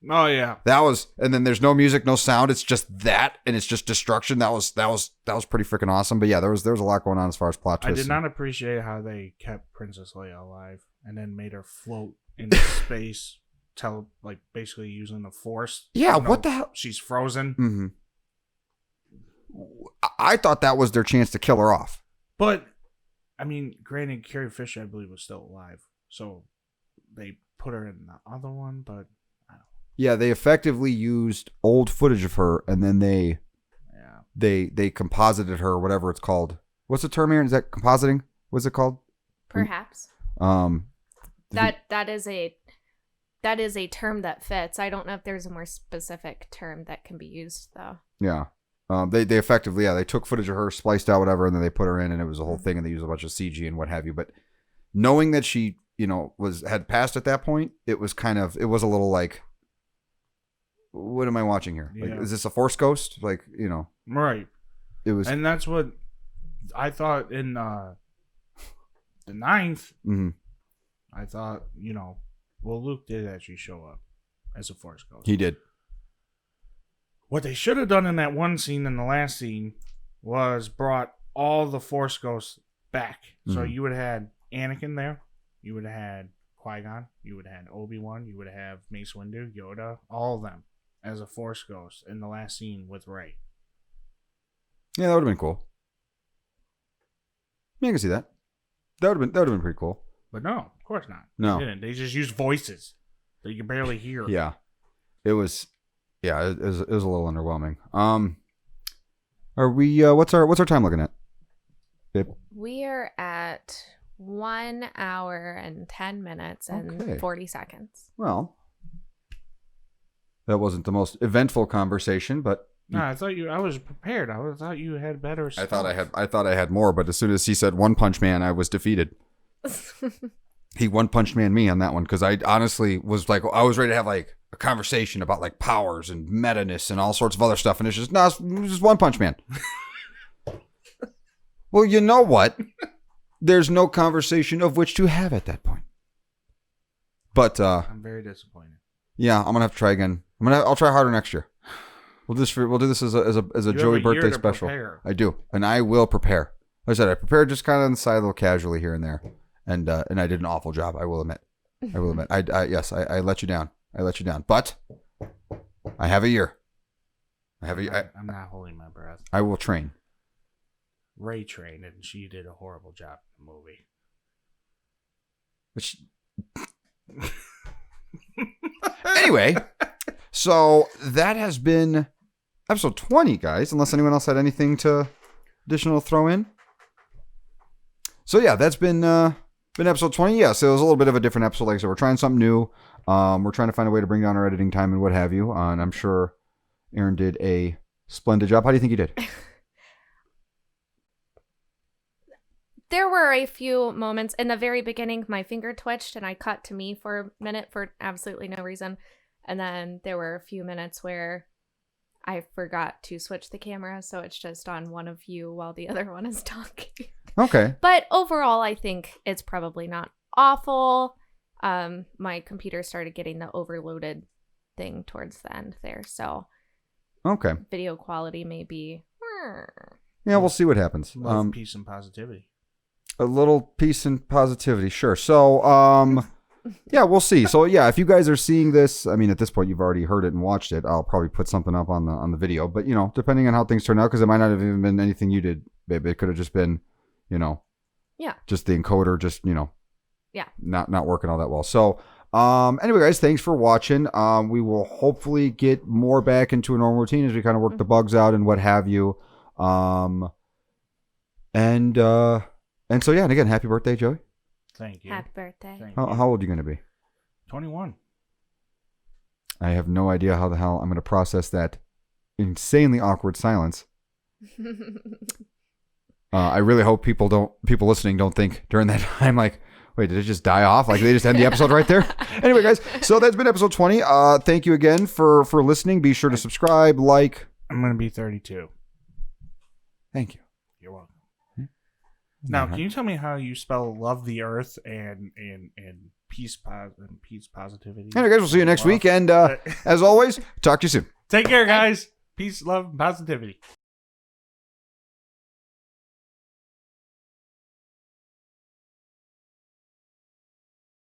B: Oh yeah,
A: that was, and then there's no music, no sound. It's just that, and it's just destruction. That was pretty freaking awesome. But yeah, there was a lot going on as far as plot twists.
B: I did not appreciate how they kept Princess Leia alive and then made her float into space, basically using the Force.
A: Yeah, what the hell?
B: She's frozen.
A: Mm-hmm. I thought that was their chance to kill her off.
B: But I mean, granted, Carrie Fisher, I believe, was still alive, so they put her in the other one, but.
A: Yeah, they effectively used old footage of her, and then they composited her, whatever it's called. What's the term here? Is that compositing? What's it called?
C: Perhaps. That is a term that fits. I don't know if there's a more specific term that can be used though. Yeah.
A: They effectively they took footage of her, spliced out whatever, and then they put her in, and it was a whole thing, and they used a bunch of CG and what have you. But knowing that she had passed at that point, it was a little like, what am I watching here?
B: Yeah.
A: Like, is this a Force ghost? Right. It was,
B: and that's what I thought in the 9th.
A: Mm-hmm.
B: I thought, Luke did actually show up as a Force ghost.
A: He did.
B: What they should have done in that one scene, in the last scene, was brought all the Force ghosts back. Mm-hmm. So you would have had Anakin there. You would have had Qui-Gon. You would have had Obi-Wan. You would have Mace Windu, Yoda, all of them as a Force ghost in the last scene with Rey.
A: Yeah, that would have been cool. Yeah, I can see that. That would have been pretty cool.
B: But no, of course not.
A: No.
B: They didn't. They just used voices that you can barely hear.
A: Yeah, it was. Yeah, it was a little underwhelming. Are we? What's our time looking at? Babe?
C: We are at 1 hour and 10 minutes and
A: Okay.
C: 40 seconds.
A: Well, that wasn't the most eventful conversation, but
B: No, I was prepared. I thought you had better stuff.
A: I thought I had more. But as soon as he said One Punch Man, I was defeated. He One Punch Man me on that one because I honestly was like, I was ready to have like a conversation about like powers and meta-ness and all sorts of other stuff, and it's just it's just One Punch Man. Well, you know what? There's no conversation of which to have at that point. But
B: I'm very disappointed.
A: yeah, I'm gonna have to try again. I'll try harder next year. We'll do this as a
B: You
A: Joey
B: have a year
A: birthday
B: to
A: special.
B: prepare.
A: I do, and I will prepare. Like I said, I prepared just kind of on the side, a little casually here and there, and I did an awful job. I will admit. Yes, I let you down. But I have a year.
B: I'm not holding my breath.
A: I will train.
B: Ray trained, and she did a horrible job in the movie.
A: Which anyway, so that has been episode 20, guys. Unless anyone else had anything additional to throw in. So yeah, that's been episode 20. Yeah, so it was a little bit of a different episode. Like I said, we're trying something new. We're trying to find a way to bring down our editing time and what have you. And I'm sure Erin did a splendid job. How do you think you did?
C: There were a few moments in the very beginning, my finger twitched and I cut to me for a minute for absolutely no reason. And then there were a few minutes where I forgot to switch the camera, so it's just on one of you while the other one is talking.
A: Okay.
C: But overall, I think it's probably not awful. My computer started getting the overloaded thing towards the end there, so
A: Okay.
C: video quality may be...
A: Yeah, we'll see what happens.
B: Love, peace, and positivity.
A: A little peace and positivity, sure. So, yeah, we'll see. So, yeah, if you guys are seeing this, I mean, at this point, you've already heard it and watched it. I'll probably put something up on the video. But, you know, depending on how things turn out, because it might not have even been anything you did, babe. It could have just been, you know,
C: Yeah.
A: just the encoder, just, you know,
C: Yeah.
A: not working all that well. So, anyway, guys, thanks for watching. We will hopefully get more back into a normal routine as we kind of work the bugs out and what have you. And so, yeah, and again, happy birthday, Joey.
B: Thank you.
C: Happy birthday.
B: Thank
A: How
B: you.
A: old are you going to be?
B: 21.
A: I have no idea how the hell I'm going to process that insanely awkward silence. I really hope people listening don't think during that time, like, wait, did it just die off? Like, they just end the episode right there? Anyway, guys, so that's been episode 20. Thank you again for listening. Be sure to subscribe, like.
B: I'm going to be 32.
A: Thank you.
B: You're welcome. Now, can you tell me how you spell love the earth and peace positivity?
A: Anyway, guys, we'll see you next week. And as always, talk to you soon.
B: Take care, guys. Peace, love, and positivity.